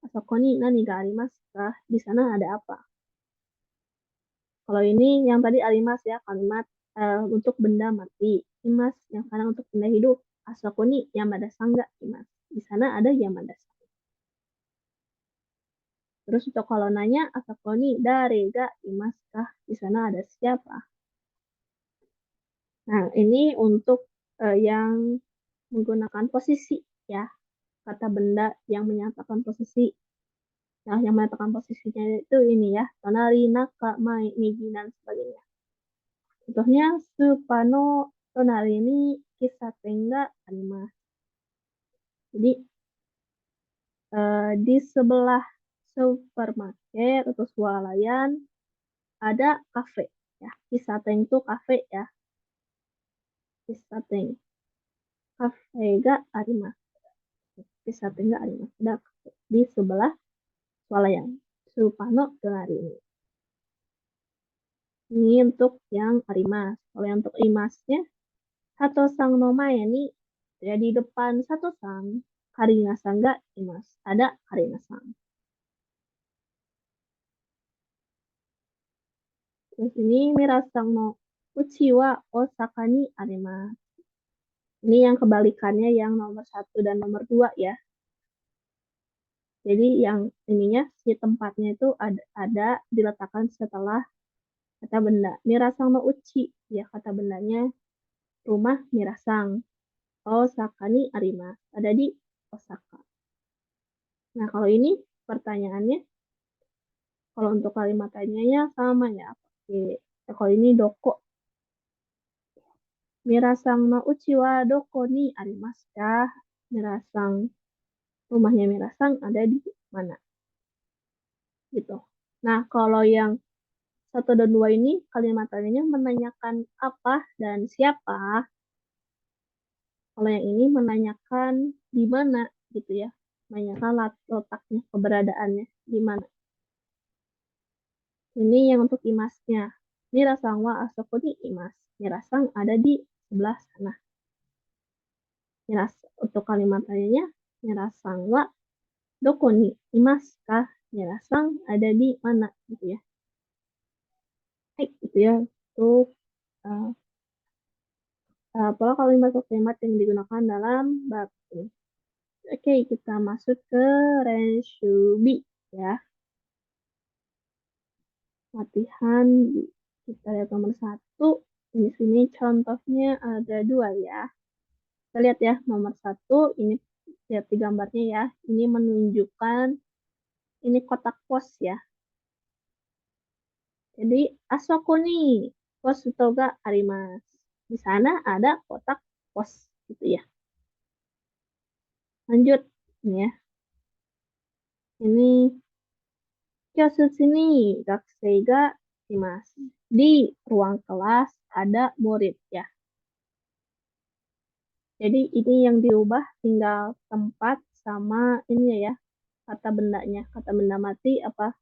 Asokoni nani ga arimasu ka? Di sana ada apa? Kalau ini yang tadi arimas ya, kalimat untuk benda mati. Imas yang sekarang untuk benda hidup. Asokoni yamada sangga imas. Di sana ada yamada sang. Terus untuk kalau nanya asokoni darega imas kah? Di sana ada siapa? Nah, ini untuk yang menggunakan posisi ya. Kata benda yang menyatakan posisi. Nah, yang menyatakan posisinya itu ini ya. Tonari, naka, mai, migi, dan sebagainya. Contohnya, supano tonari ini kisah tengga animas. Jadi, di sebelah supermarket atau swalayan ada kafe. Ya, kisah teng itu kafe ya. Kisah teng. Kafe ga arimas. Kisah teng ga arimas. Ada kafe di sebelah swalayan. Supano tonari ini. Ini untuk yang arimas. Kalau yang untuk imasnya, Sato sang no mae ni, ya di depan Sato sang, Karina sang ga imas. Ada Karina sang. Terus ini Mirasang no uchi wa Osaka ni arimasu. Ini yang kebalikannya yang nomor 1 dan nomor 2 ya. Jadi yang ininya si tempatnya itu ada diletakkan setelah kata benda. Mirasang no uchi, ya kata bendanya rumah Mirasang. Osaka ni arimasu. Ada di Osaka. Nah, kalau ini pertanyaannya, kalau untuk kalimat tanyanya sama ya. Oke. Kalau ini doko. Mirasang no uchi wa doko ni arimasu ka? Mirasang, rumahnya Mirasang ada di mana? Gitu. Nah, kalau yang 1 dan 2 ini kalimat tanyanya menanyakan apa dan siapa. Kalau yang ini menanyakan di mana gitu ya. Menanyakan letaknya, keberadaannya di mana. Ini yang untuk imasnya. Mirasang wa asoko ni imas. Mirasang ada di sebelah sana. Untuk kalimat tanyanya, Mirasang wa doko ni imasu ka? Mirasang ada di mana gitu ya. Baik, gitu ya. Untuk pola kalimat atau kalimat yang digunakan dalam bab ini. Oke, kita masuk ke Renshubi ya. Latihan kita lihat nomor 1. Di sini contohnya ada 2 ya. Kita lihat ya, nomor 1, ini lihat di gambarnya ya. Ini menunjukkan, ini kotak pos ya. Jadi, asoko ni posuto ga arimasu. Di sana ada kotak pos gitu ya. Lanjut, ini ya. Ini, kyosutsu ni gakusei ga imasu. Di ruang kelas ada murid ya. Jadi ini yang diubah tinggal tempat sama ini ya, kata bendanya. Kata benda mati apa?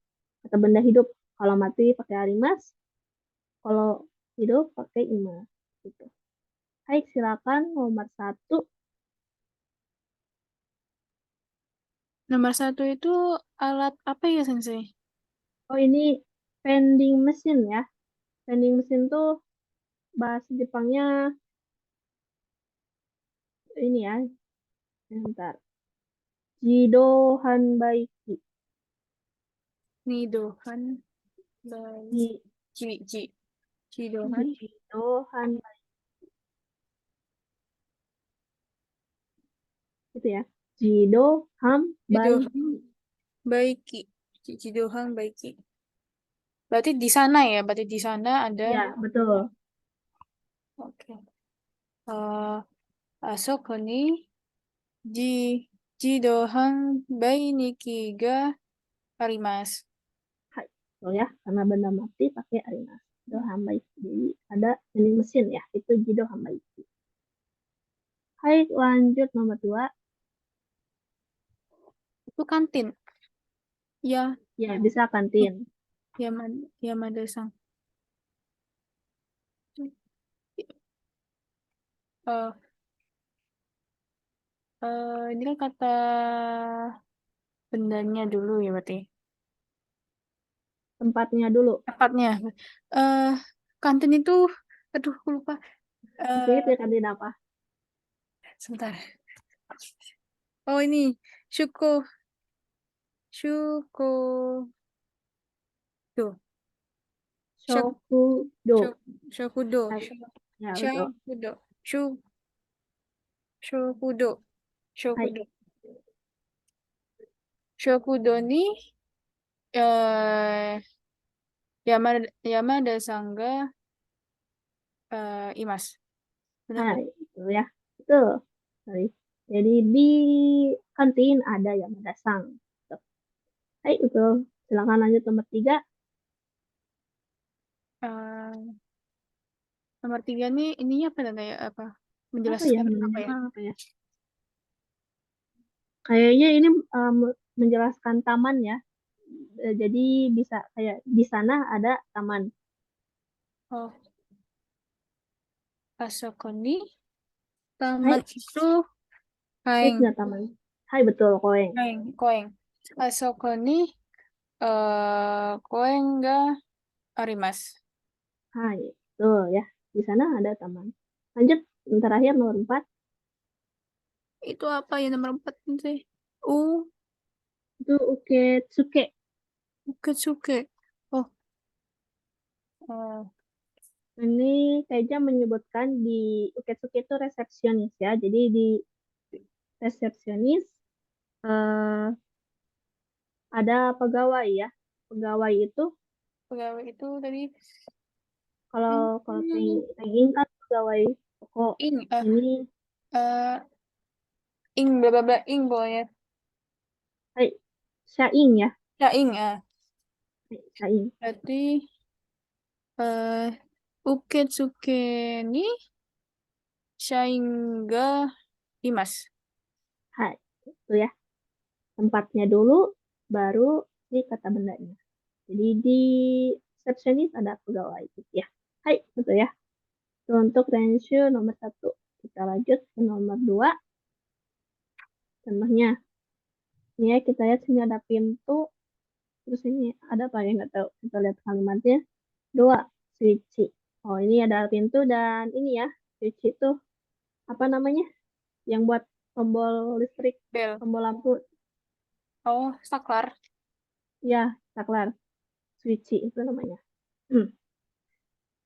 Kata benda hidup. Kalau mati pakai arimas, kalau hidup pakai imas. Gitu. Baik, silakan nomor 1. Nomor 1 itu alat apa ya, Sensei? Oh, ini vending machine ya. Vending machine tuh bahasa Jepangnya ini ya. Bentar. Jido Hanbaiki. Nidohan by Jidohan Jido Hanbaiki. Gitu ya. Jido Hanbaiki. Baiki. Jidohan Baiki. Berarti di sana ya, berarti di sana ada. Ya, betul. Oke. Asoko ni ji Jidohan bainiki ga arimasu. Betul ya, karena benda mati pakai arimasu. Jido hambaiki. Jadi ada ini mesin ya, itu jido hambaiki. Hai, lanjut nomor 2. Itu kantin. Ya, Ya, bisa kantin. Yamada-san. Eh, ini kan kata bendanya dulu ya berarti. Tempatnya dulu. Tepatnya. Kantin itu, aduh, aku lupa. Oke, itu kantin apa? Sebentar. Oh ini, Shuko. Tuh. Shokudo. Shokudo. Hai. Ya, betul. Shokudo. Hai. Shokudo ni Yamada-san ga imasu. Benar Hai, betul ya. Betul. Sorry. Jadi di kantin ada Yamada-san. Betul. Hai, betul. Silakan lanjut nomor 3. Nomor 3 nih ininya apa kayak apa? Apa ya Menjelaskan apa namanya? ya? Apa ya? Kayaknya ini menjelaskan taman ya. Jadi bisa kayak di sana ada taman. Oh. Asoko ni taman itu kain. Itu taman. Hai, betul, koeng. Koeng. Asoko ni koeng ga arimasu. Hai, betul ya. Di sana ada taman. Lanjut, yang terakhir nomor 4. Itu apa ya nomor 4 sih? Itu Uketsuke. Uketsuke. Oh. Ini kayaknya menyebutkan di Uketsuke itu resepsionis ya. Jadi di resepsionis ada pegawai ya. Pegawai itu Pegawai itu tadi kalau Tenging kan pegawai toko. Ini ing bla bla bla ing pokoknya. Syaing ya. Syaing Syaing. berarti Uketsuke ni syaing ga imasu. Hai, itu ya. Tempatnya dulu, baru si kata bendanya. Jadi di resepsionis ada pegawai gitu ya. Hai, betul ya. Itu untuk Renshu nomor 1. Kita lanjut ke nomor 2. Contohnya, ini ya kita lihat sini ada pintu. Terus ini ada apa ya nggak tahu. Kita lihat kalimatnya. 2, switch. Oh, ini ada pintu dan ini ya. Switch itu apa namanya? Yang buat tombol listrik, Bel. tombol lampu. Oh, saklar. Ya, saklar. Switch itu namanya.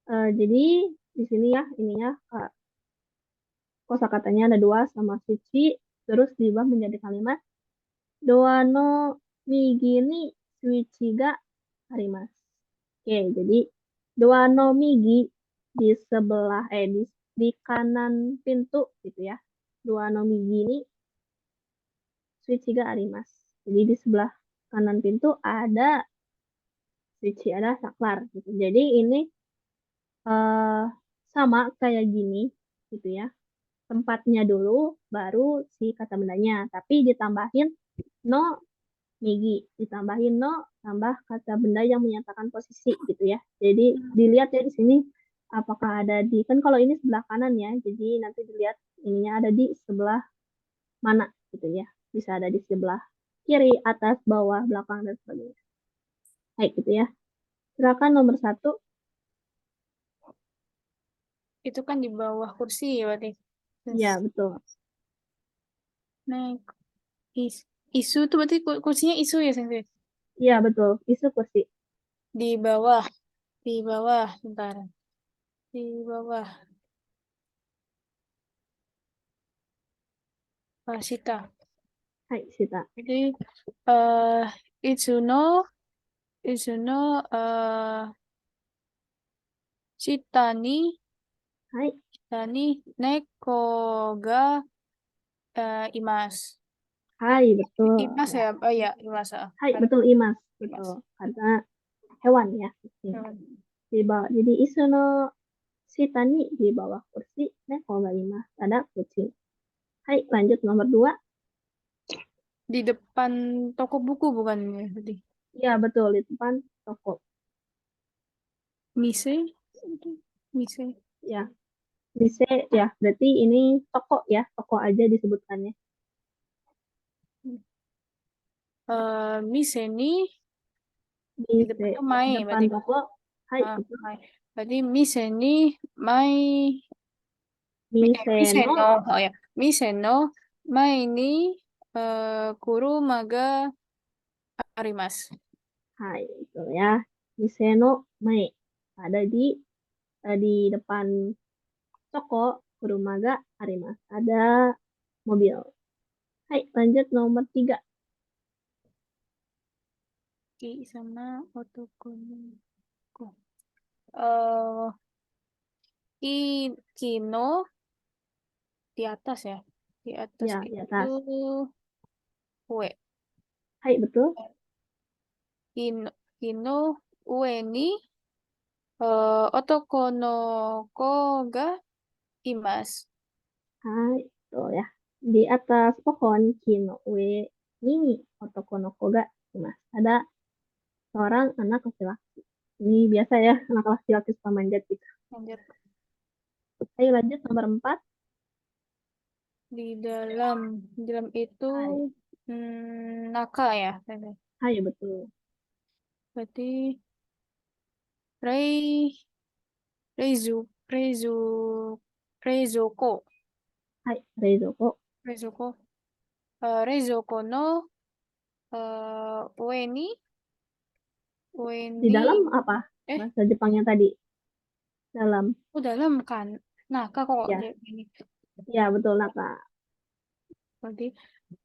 Jadi di sini ya ininya kosakatanya ada 2 sama suci, terus diubah menjadi kalimat doa no migi ni suichi ga arimasu. Oke, jadi doa no migi di sebelah di kanan pintu gitu ya. Doa no migi ni suichi ga arimasu. Jadi di sebelah kanan pintu ada suichi, ada saklar gitu. Jadi ini sama kayak gini gitu ya. Tempatnya dulu baru si kata bendanya, tapi ditambahin no migi, ditambahin no tambah kata benda yang menyatakan posisi gitu ya. Jadi dilihat ya di sini apakah ada di, kan kalau ini sebelah kanan ya, jadi nanti dilihat ininya ada di sebelah mana gitu ya. Bisa ada di sebelah kiri, atas, bawah, belakang dan sebagainya. Baik gitu ya. Silakan nomor 1. Itu kan di bawah kursi ya berarti. Ya, betul. Nah, isu itu berarti kursinya isu ya, Sensei? Iya, betul. Isu kursi. Di bawah, bentar. Di bawah. Shita. Hai, Sita. Jadi, Itsuno, Shita Hai. ni neko ga imasu. Hai, betul. Imas Ya. ya? Oh iya, imas. Hai, Karena betul imas. imas. Betul. Karena hewan ya. kucing. Di bawah. Jadi isono shitani di bawah kursi. Neko ga imas. Ada kucing. Hai, lanjut nomor 2. Di depan toko buku bukan ya? Berarti. Ya, betul. Di depan toko. Mise? Mise. Ya. Bisa ya. Berarti ini toko ya. Toko aja disebutkannya. Mise ni di Bisa. depannya mai Depan berarti. toko. Hai, betul. Mai. Berarti mise ni mai mise Miseno. no. Oh ya. Mise no mai ni kuruma ga arimasu. Hai, itu ya. Miseno Mae. Ada di depan toko Kurumaga Arimas. Ada mobil. Hai, lanjut nomor 3. Ki sama otoko no ko. Eh kino di atas ya. Di atas Ya, di itu atas. kue. Hai, betul. Kino ue ni otoko no ko ga imasu. Hai, itu ya. Di atas pohon Kino Ue Mini Otoko no Koga Mas. Ada seorang anak laki-laki. Ini biasa ya, anak laki-laki suka manjat gitu. Lanjut. Ayo lanjut nomor 4. Di dalam itu Hai, naka ya. hai betul. Berarti rei reizu reizu reizoko Hai, Reizoko. reizoko reizoko no ue Di ni dalam apa? Bahasa Jepangnya tadi. Dalam. dalam kan naka kok Ya, ini. ya betul Naka. Berarti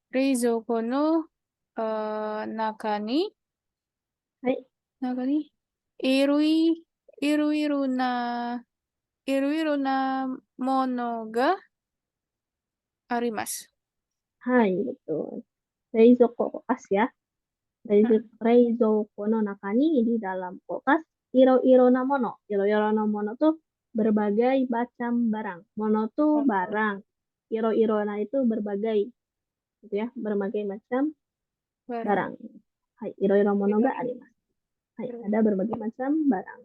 reizoko no naka ni Hai, irui iru iru na mono ga arimasu. hai betul. Reizoko kulkas ya. Reizoko no Naka ni di dalam kulkas. Iro-iro na mono. Iro-iro na mono tuh berbagai macam barang. Mono tuh barang. Iro-iro na itu berbagai. Gitu ya. Berbagai macam barang. Hai, iro-iro mono ga arimasu. Hai, ada berbagai macam barang.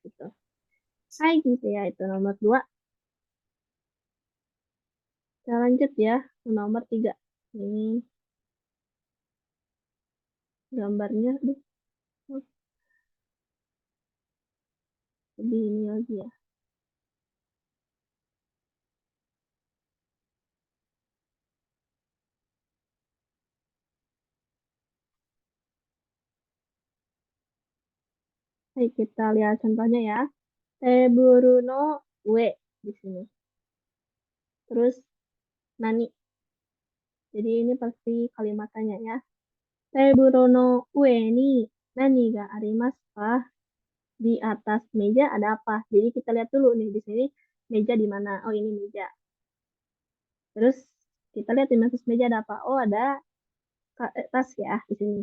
Gitu. Hai, gitu ya. Itu nomor 2. Kita lanjut ya. Nomor 3. Ini gambarnya. Aduh, lebih ini lagi ya. Hai, kita lihat contohnya ya. Teburu no ue di sini. Terus nani. Jadi ini pasti kalimat tanya ya. Teburu no ue ni nani ga arimasu ka? Di atas meja ada apa? Jadi kita lihat dulu nih di sini meja di mana? Oh, ini meja. Terus kita lihat di atas meja ada apa? Oh, ada tas ya di sini.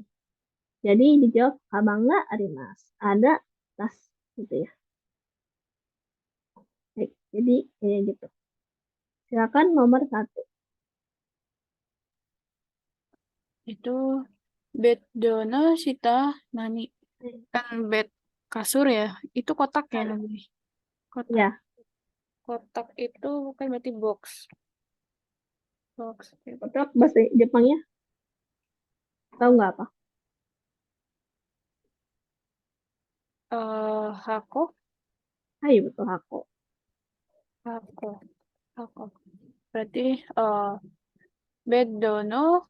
Jadi dijawab kabangga arimasu. Ada tas gitu ya. Baik, jadi kayak gitu. Silakan nomor 1. Itu bed dona shita nani? Kan bed kasur ya. Itu kotak ya namanya. Kotak. Ya, Kotak itu bukan berarti box. Box. kotak bahasa Jepangnya tahu nggak apa? Hako. Hai, betul hako. Hako. Berarti bedo no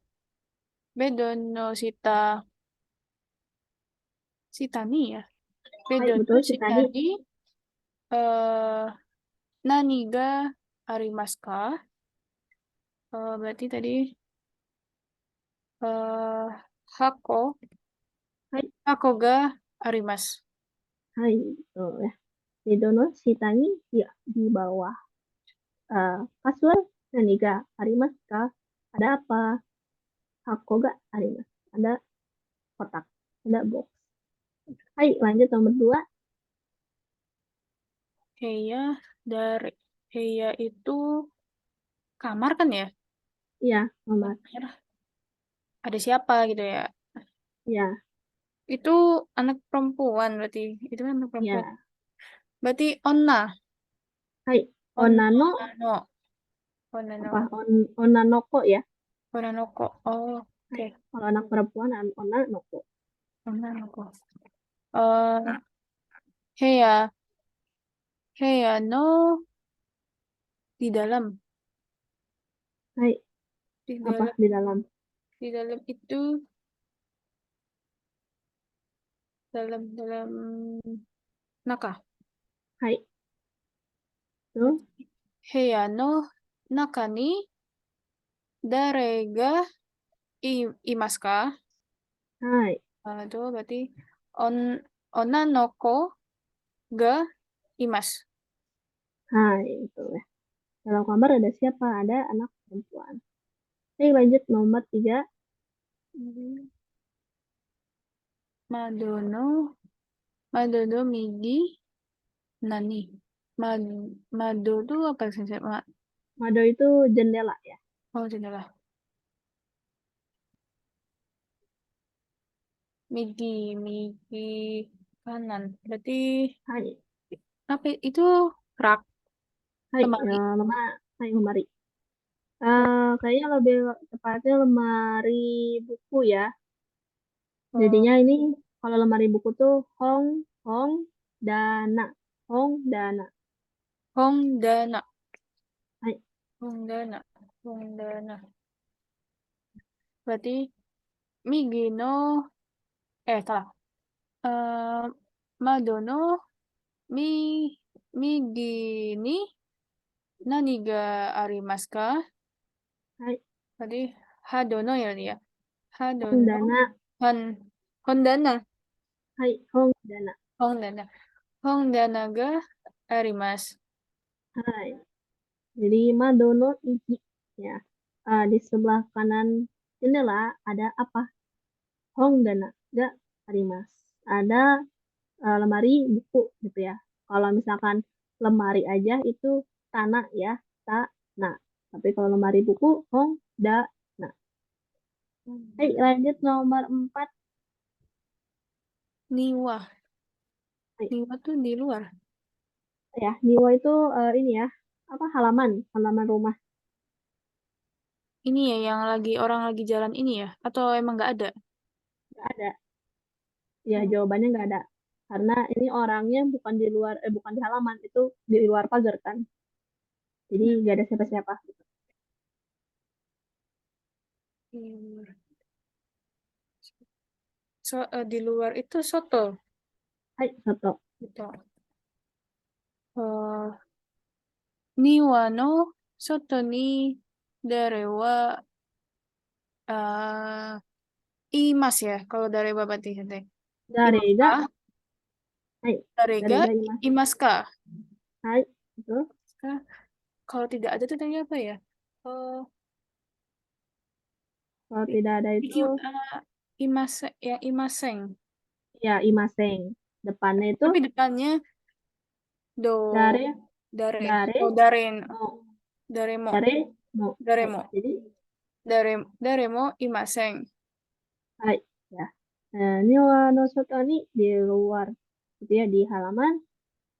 shitani ya. Hai, Bedo no betul si tadi. shitani nani ga arimasu ka? Berarti tadi hako Hai, ga arimasu. hai, betul ya. Bedono shitani di bawah kasur dan niga arimasu ka? Ada apa? Hako ga arimasu. Ada kotak, ada box. Hai, lanjut nomor 2. Heya dari Heya itu kamar kan ya? Iya, nomor. Kamar. Ada siapa gitu ya? Ya, Itu anak perempuan berarti. Itu kan anak perempuan. ya. Berarti onna. Hai, onano Onano. Onano. apa? Onanoko ya. Onanoko. Oh, oke. Kalau anak perempuan onanoko. Onanoko. Heya. Heya no di dalam. Hai, Di apa dalam. di dalam? Di dalam itu dalam naka. Hai. Tuh, Heya no naka ni dare ga imasu ka? hai. Itu berarti onanoko ga imasu. Hai, itu ya. Dalam kamar ada siapa? Ada anak perempuan. Oke, lanjut nomor 3. Madono migi nani? Mado itu apa sih? Mado itu jendela ya. Oh, jendela. Migi kanan. Berarti Hai. apa itu? Rak. Hai, Lemari. hai lemari. Kayaknya lebih tepatnya lemari buku ya. Jadinya ini kalau lemari buku tuh hong dana. Hong dana. Hongdana. Hai. Hongdana. Berarti migi no salah. Madono migi ni nani ga arimasu ka? Hai. Berarti hadono ya dia. Hong Hadono dana. hondana. Hai, hong dana. Hondana. Hondana ga arimasu. Hai. Jadi madono iki ya. Di sebelah kanan jendela ada apa? Hong dana ga arimasu. Ada lemari buku gitu ya. Kalau misalkan lemari aja itu tanah ya, tanah. Tapi kalau lemari buku hong dana. Baik, lanjut nomor 4. Niwa. Baik. Niwa tuh di luar. Ya, niwa itu ini ya, apa halaman rumah. Ini ya yang orang lagi jalan ini ya? Atau emang nggak ada? Nggak ada. Ya, jawabannya nggak ada. Karena ini orangnya bukan di luar, bukan di halaman, itu di luar pagar kan. Jadi nggak ada siapa-siapa. Di luar itu soto. Hai, soto. Gitu. Niwa no soto ni dare wa imasu ya kalau dari Bapak teh. Darega. Hai, Darega darega imas. imasu ka? Hai, itu. Kalau tidak ada tuh tadi apa ya? Kalau tidak ada itu, Imaseng. ya imaseng. Depannya itu Tapi depannya dare, dare. dare, Oh, daren. mo. Daremo. Dare, mo. Daremo. Hai, jadi, Daremo imaseng. hai, ya. Niwa no soto ni di luar. Gitu ya, di halaman.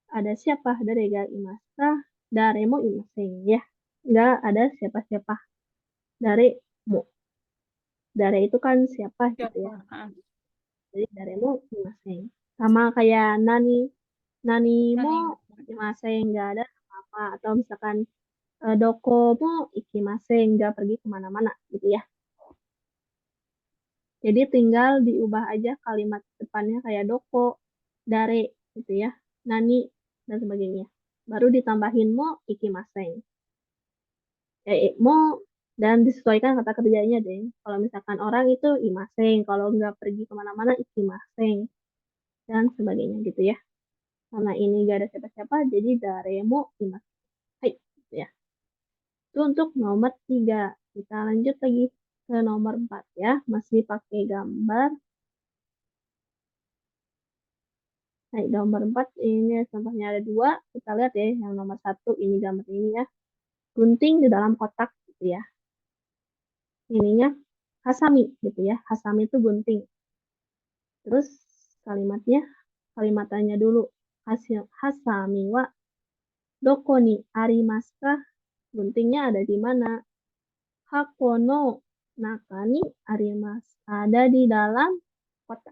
Ada siapa? Darega imasa. Daremo imaseng. Ya, nggak ada siapa-siapa. Dare, mo. Dare itu kan siapa gitu ya. Jadi daremo imaseng. Sama kayak nani mo imaseng, nggak ada apa-apa. Atau misalkan doko mo ikimaseng, nggak pergi kemana-mana gitu ya. Jadi tinggal diubah aja kalimat depannya kayak doko, dare gitu ya, nani dan sebagainya. Baru ditambahin mo ikimaseng. Mo dan disesuaikan kata kerjanya deh. Kalau misalkan orang itu imaseng, kalau nggak pergi kemana-mana ikimaseng dan sebagainya gitu ya. Karena ini gak ada siapa-siapa, jadi daremo imaseng. Hai, gitu ya. Itu untuk nomor 3. Kita lanjut lagi. ke nomor 4 ya, masih pakai gambar. Nah, nomor 4 ini contohnya ada 2. Kita lihat ya, yang nomor 1 ini gambar ini ya. Gunting di dalam kotak gitu ya. Ininya hasami gitu ya. Hasami itu gunting. Terus kalimatannya dulu. Hasami wa doko ni arimasu ka? Guntingnya ada di mana? Hako no naka ni arimasu. Ada di dalam kotak.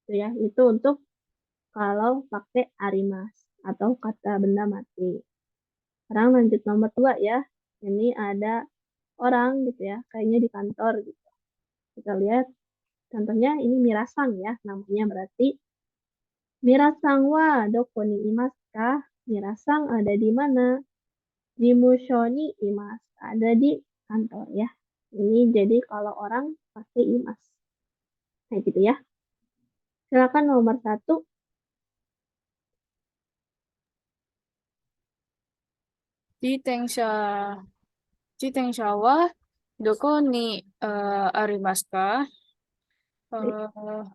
Itu ya, itu untuk kalau pakai arimas atau kata benda mati. Sekarang lanjut nomor 2 ya. Ini ada orang gitu ya, kayaknya di kantor gitu. Kita lihat contohnya ini Mirasang ya, namanya berarti Mirasang wa doko ni imasu ka? Mirasang ada di mana? Di musho ni imasu. Ada di kantor ya. Ini jadi kalau orang pakai imas. Nah gitu ya. Silakan nomor 1. Jitensha. Jitensha wa doko ni arimasu ka? Eh,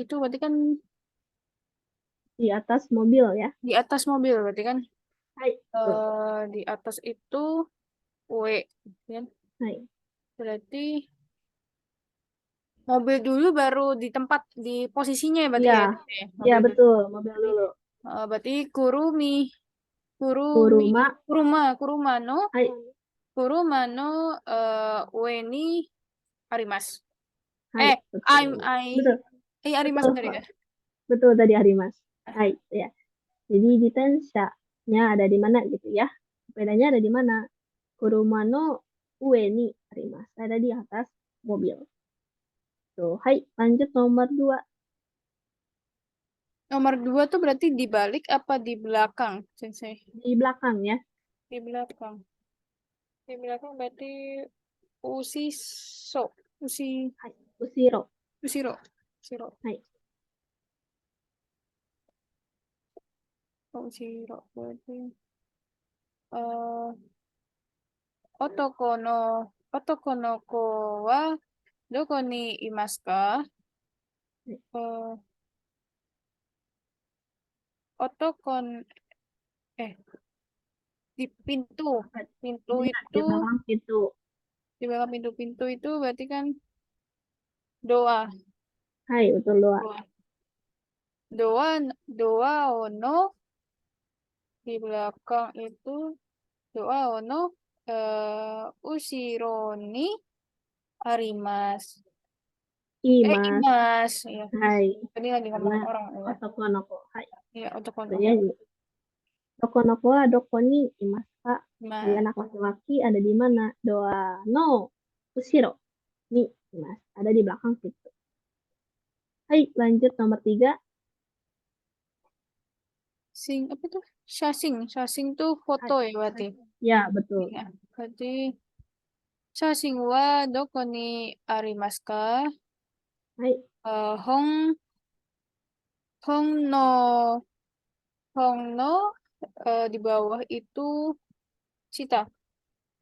itu berarti kan Di atas mobil ya. di atas mobil berarti kan. Hai. Di atas itu W kan? Hai. Berarti mobil dulu baru di tempat di posisinya ya berarti Iya. ya. Iya Mobil dulu. betul, mobil dulu. Berarti kuruma no Hai. kuruma no ue ni arimasu. Hai, betul. Betul. Arimasu Betul, tadi Pak. ya. Betul tadi Arimas. Hai, ya. Jadi jitensha-nya ada di mana gitu ya. Sepedanya ada di mana? Kuruma no ue ni arimas. Ada di atas mobil. Tuh, hai, lanjut nomor 2. Nomor 2 tuh berarti di balik apa di belakang, Sensei? Di belakang ya. Di belakang. Di belakang berarti usiso. Hai, usiro. Usiro. Hai. Usiro berarti otoko no ko wa doko ni imasu ka? Otoko di pintu. Pintu Iya, itu di belakang pintu. di belakang pintu itu berarti kan doa. Hai, betul doa. Doa ono di belakang itu doa ono usiro ni arimasu. Imas. Ya. Hai. Tadi lagi ngomong Karena orang ya. otoko noko. Hai. Iya, otoko Ya, doko noko wa doko ni imasu ka? Jadi Mas. anak laki-laki ada di mana? Doa no usiro ni imasu. Ada di belakang pintu. Hai, lanjut nomor 3. Apa tuh? Shasing tuh foto ya berarti. Ya, betul. Ya, berarti shasing wa doko ni arimasu ka? Hai. Hong no di bawah itu shita.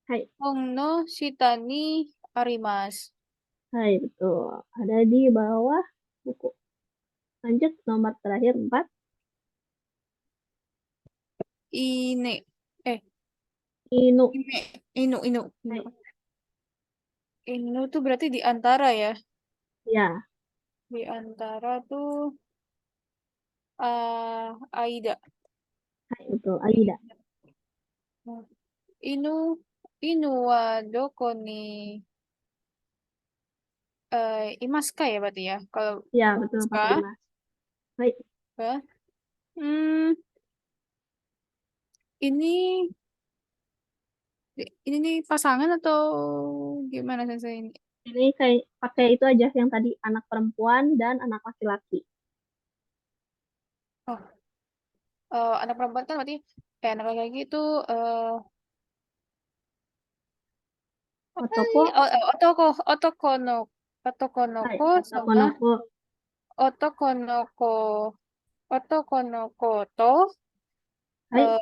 Hai. Hong no shita ni arimasu. Hai, betul. Ada di bawah buku. Lanjut nomor terakhir 4. Inu. Inu. Hai. Inu tuh berarti di antara ya. Ya. Di antara tuh Aida. Hai, betul. Aida. Inu wa doko ni imasu ka ya berarti ya. Kalau Ya, betul imasu ka, pakai mas. Hai. Ini nih pasangan atau gimana Sensei ini? Ini kayak pakai itu aja yang tadi anak perempuan dan anak laki-laki. Anak perempuan kan berarti anak laki-laki itu Otoko. otoko Hai. noko Otoko sama noko. otoko noko to Hai.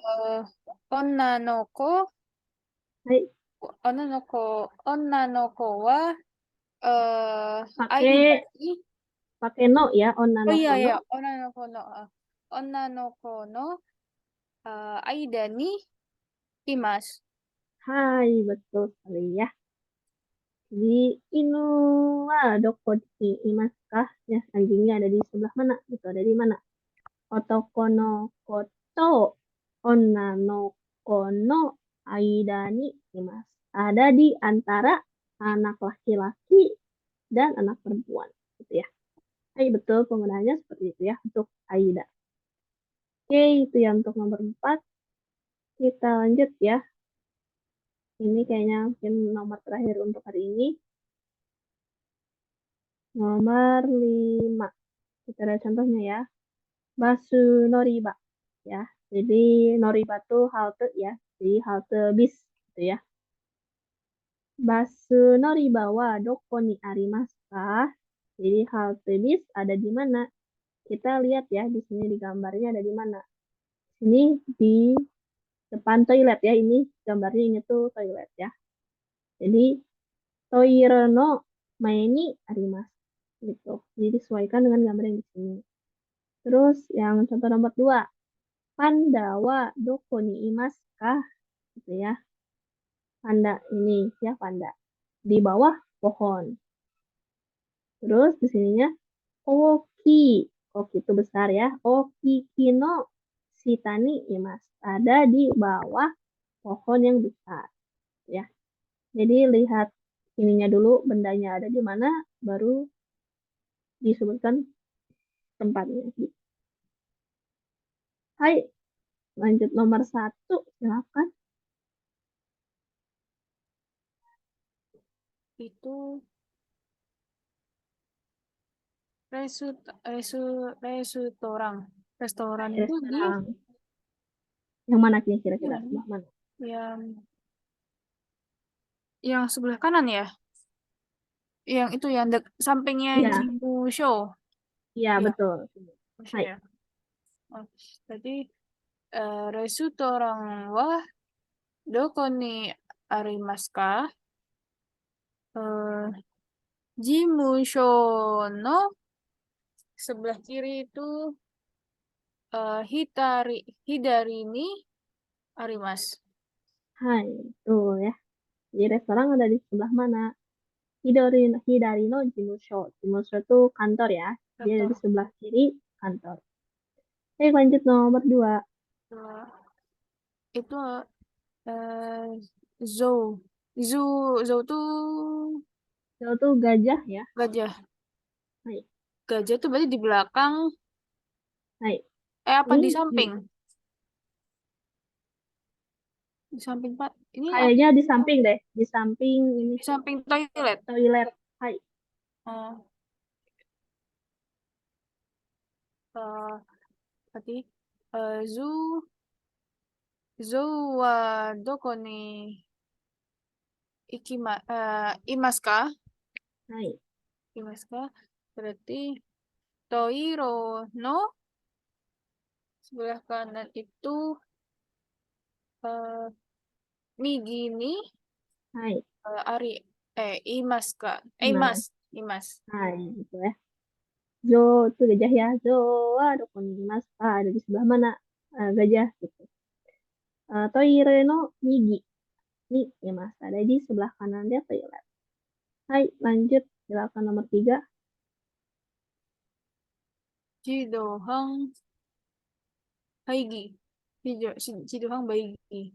onna noko Hai, onna no ko wa pakai aida ni. pakai no ya, onna Oh no iya kono. ya, onna no ko no aida ni imas. Hai, betul sekali ya. Jadi inu wa doko ni imasu ka? Ya, anjingnya ada di sebelah mana? Itu ada di mana? Otoko no koto onna no kono aida ni imasu. Ada di antara anak laki-laki dan anak perempuan, gitu ya. Hai, betul penggunaannya seperti itu ya untuk Aida. Oke, itu ya untuk nomor 4. Kita lanjut ya. Ini kayaknya mungkin nomor terakhir untuk hari ini. Nomor 5. Kita lihat contohnya ya. Basu noriba. Ya, jadi noriba tuh halte ya. Jadi halte bis gitu ya. Basu noriba wa doko ni arimasu ka? Jadi halte bis ada di mana? Kita lihat ya di sini di gambarnya ada di mana. Ini di depan toilet ya, ini gambarnya ini tuh toilet ya. Jadi toire no mae ni arimasu gitu. Jadi disesuaikan dengan gambar yang di sini. Terus yang contoh nomor 2, panda wa doko ni imasu ka? Gitu ya. Panda ini ya, panda di bawah pohon. Terus di sininya oki. Oki itu besar ya. Okiki no shitani imasu. Ada di bawah pohon yang besar ya. Jadi lihat ininya dulu, bendanya ada di mana, baru disebutkan tempatnya. Hai, lanjut nomor 1, silakan. Itu restoran. Restoran itu di Restoran. Yang mana nih kira-kira? Sebelah mana? yang sebelah kanan ya. Yang itu yang sampingnya Iya, Jimusho. iya Ya. betul. Jimusho Hai, ya. Jadi restoran wa doko ni arimasu ka? Jimusho no sebelah kiri itu hidari ni arimasu. hai, betul ya. Jadi restoran ada di sebelah mana? Hidari no Jimusho. Jimusho itu kantor ya. Dia ada di sebelah kiri kantor. Oke, lanjut nomor 2. Itu zoo. Zoo tuh Itu gajah ya. gajah. Hai, Gajah tuh berarti di belakang. hai. Apa Ini di samping? Di samping Pak. Ini kayaknya di samping deh. Di samping ini di samping toilet. toilet. Hai. Berarti zoo wa doko ni imasu ka? Hai. Imasu ka? Berarti Toiro no sebelah kanan itu migi ni Hai. imasu ka? Imasu. Hai, gitu ya. Zo itu gajah ya. Zo wa doko ni imasu ka? Ada di sebelah mana? Gajah gitu. Toire no migi. Ni ya mas, ada di sebelah kanan dia toilet. Hai, lanjut. Silakan nomor 3. Jidohang Baigi. Jidohang Baigi.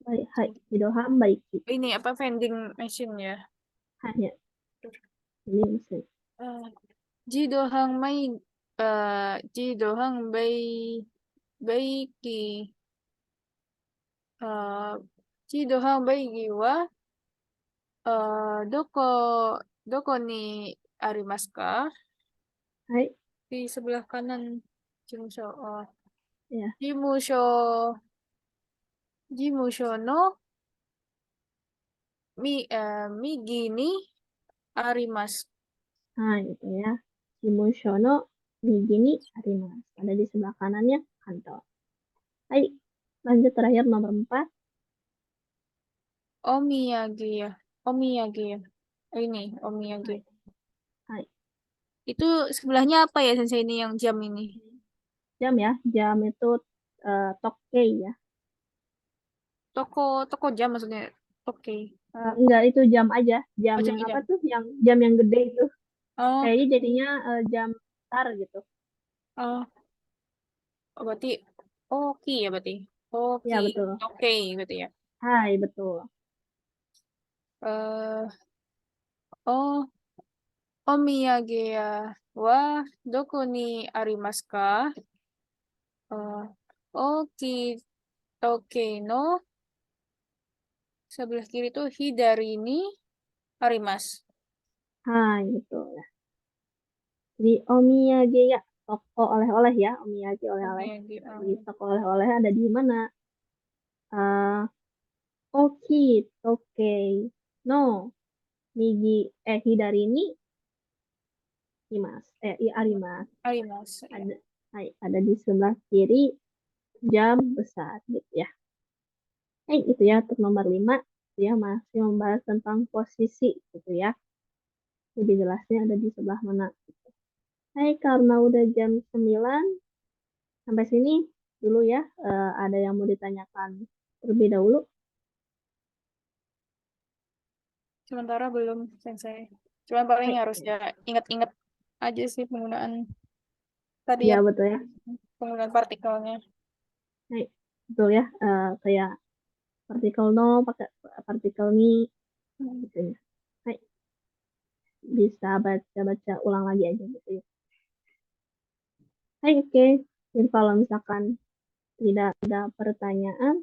Baik, hai. Hidoham baiki. Ini apa vending machine ya? Hanya. Ini mesin. Jidohang Baigi. Jidohang Baigi wa doko ni arimasu ka? Hai. Di sebelah kanan Jimusho. Ya. Jimusho no migi ni arimasu. Nah, gitu ya. Shimushono migi ni arimasu. Ada di sebelah kanannya kantor. Hai, lanjut terakhir nomor 4. omiyage ya. Omiyage ya. Ini, omiyage. Hai. Itu sebelahnya apa ya Sensei ini yang jam ini? Jam ya, jam itu Tokkei ya. Toko jam maksudnya. Oke. Enggak, itu jam aja. Jam Oh, yang jam apa jam. tuh? Yang jam yang gede itu. Oh, Kayaknya jadinya jam besar gitu. oh, berarti oke ya berarti. Oke. Ya, betul. Oke berarti ya. Hai, betul. Eh, oh, omiyage ya. Wah, doko ni arimasu ka? Oki toke no sebelah kiri tuh hidari ni arimasu. Hai, betul ya. Di omiyage ya, toko oleh-oleh ya, omiyage oleh-oleh. Omiyage. Di toko oleh-oleh ada di mana? Eh, Oki Tokei no Migi Hidari ni arimasu. Arimasu ya. Ada, hai, ada di sebelah kiri jam besar gitu ya. Itu ya untuk nomor 5 ya masih membahas tentang posisi gitu ya. Lebih jelasnya ada di sebelah mana. Hai, karena udah jam 9 sampai sini dulu ya. Ada yang mau ditanyakan terlebih dahulu? Sementara belum Sensei. Cuma paling Hai, harus ya ingat-ingat aja sih penggunaan tadi ya ya, betul ya. penggunaan partikelnya. Hai, betul ya. Kayak partikel no pakai partikel ni gitu ya. Hai, bisa baca-baca ulang lagi aja gitu ya. Hai, oke. Jadi kalau misalkan tidak ada pertanyaan,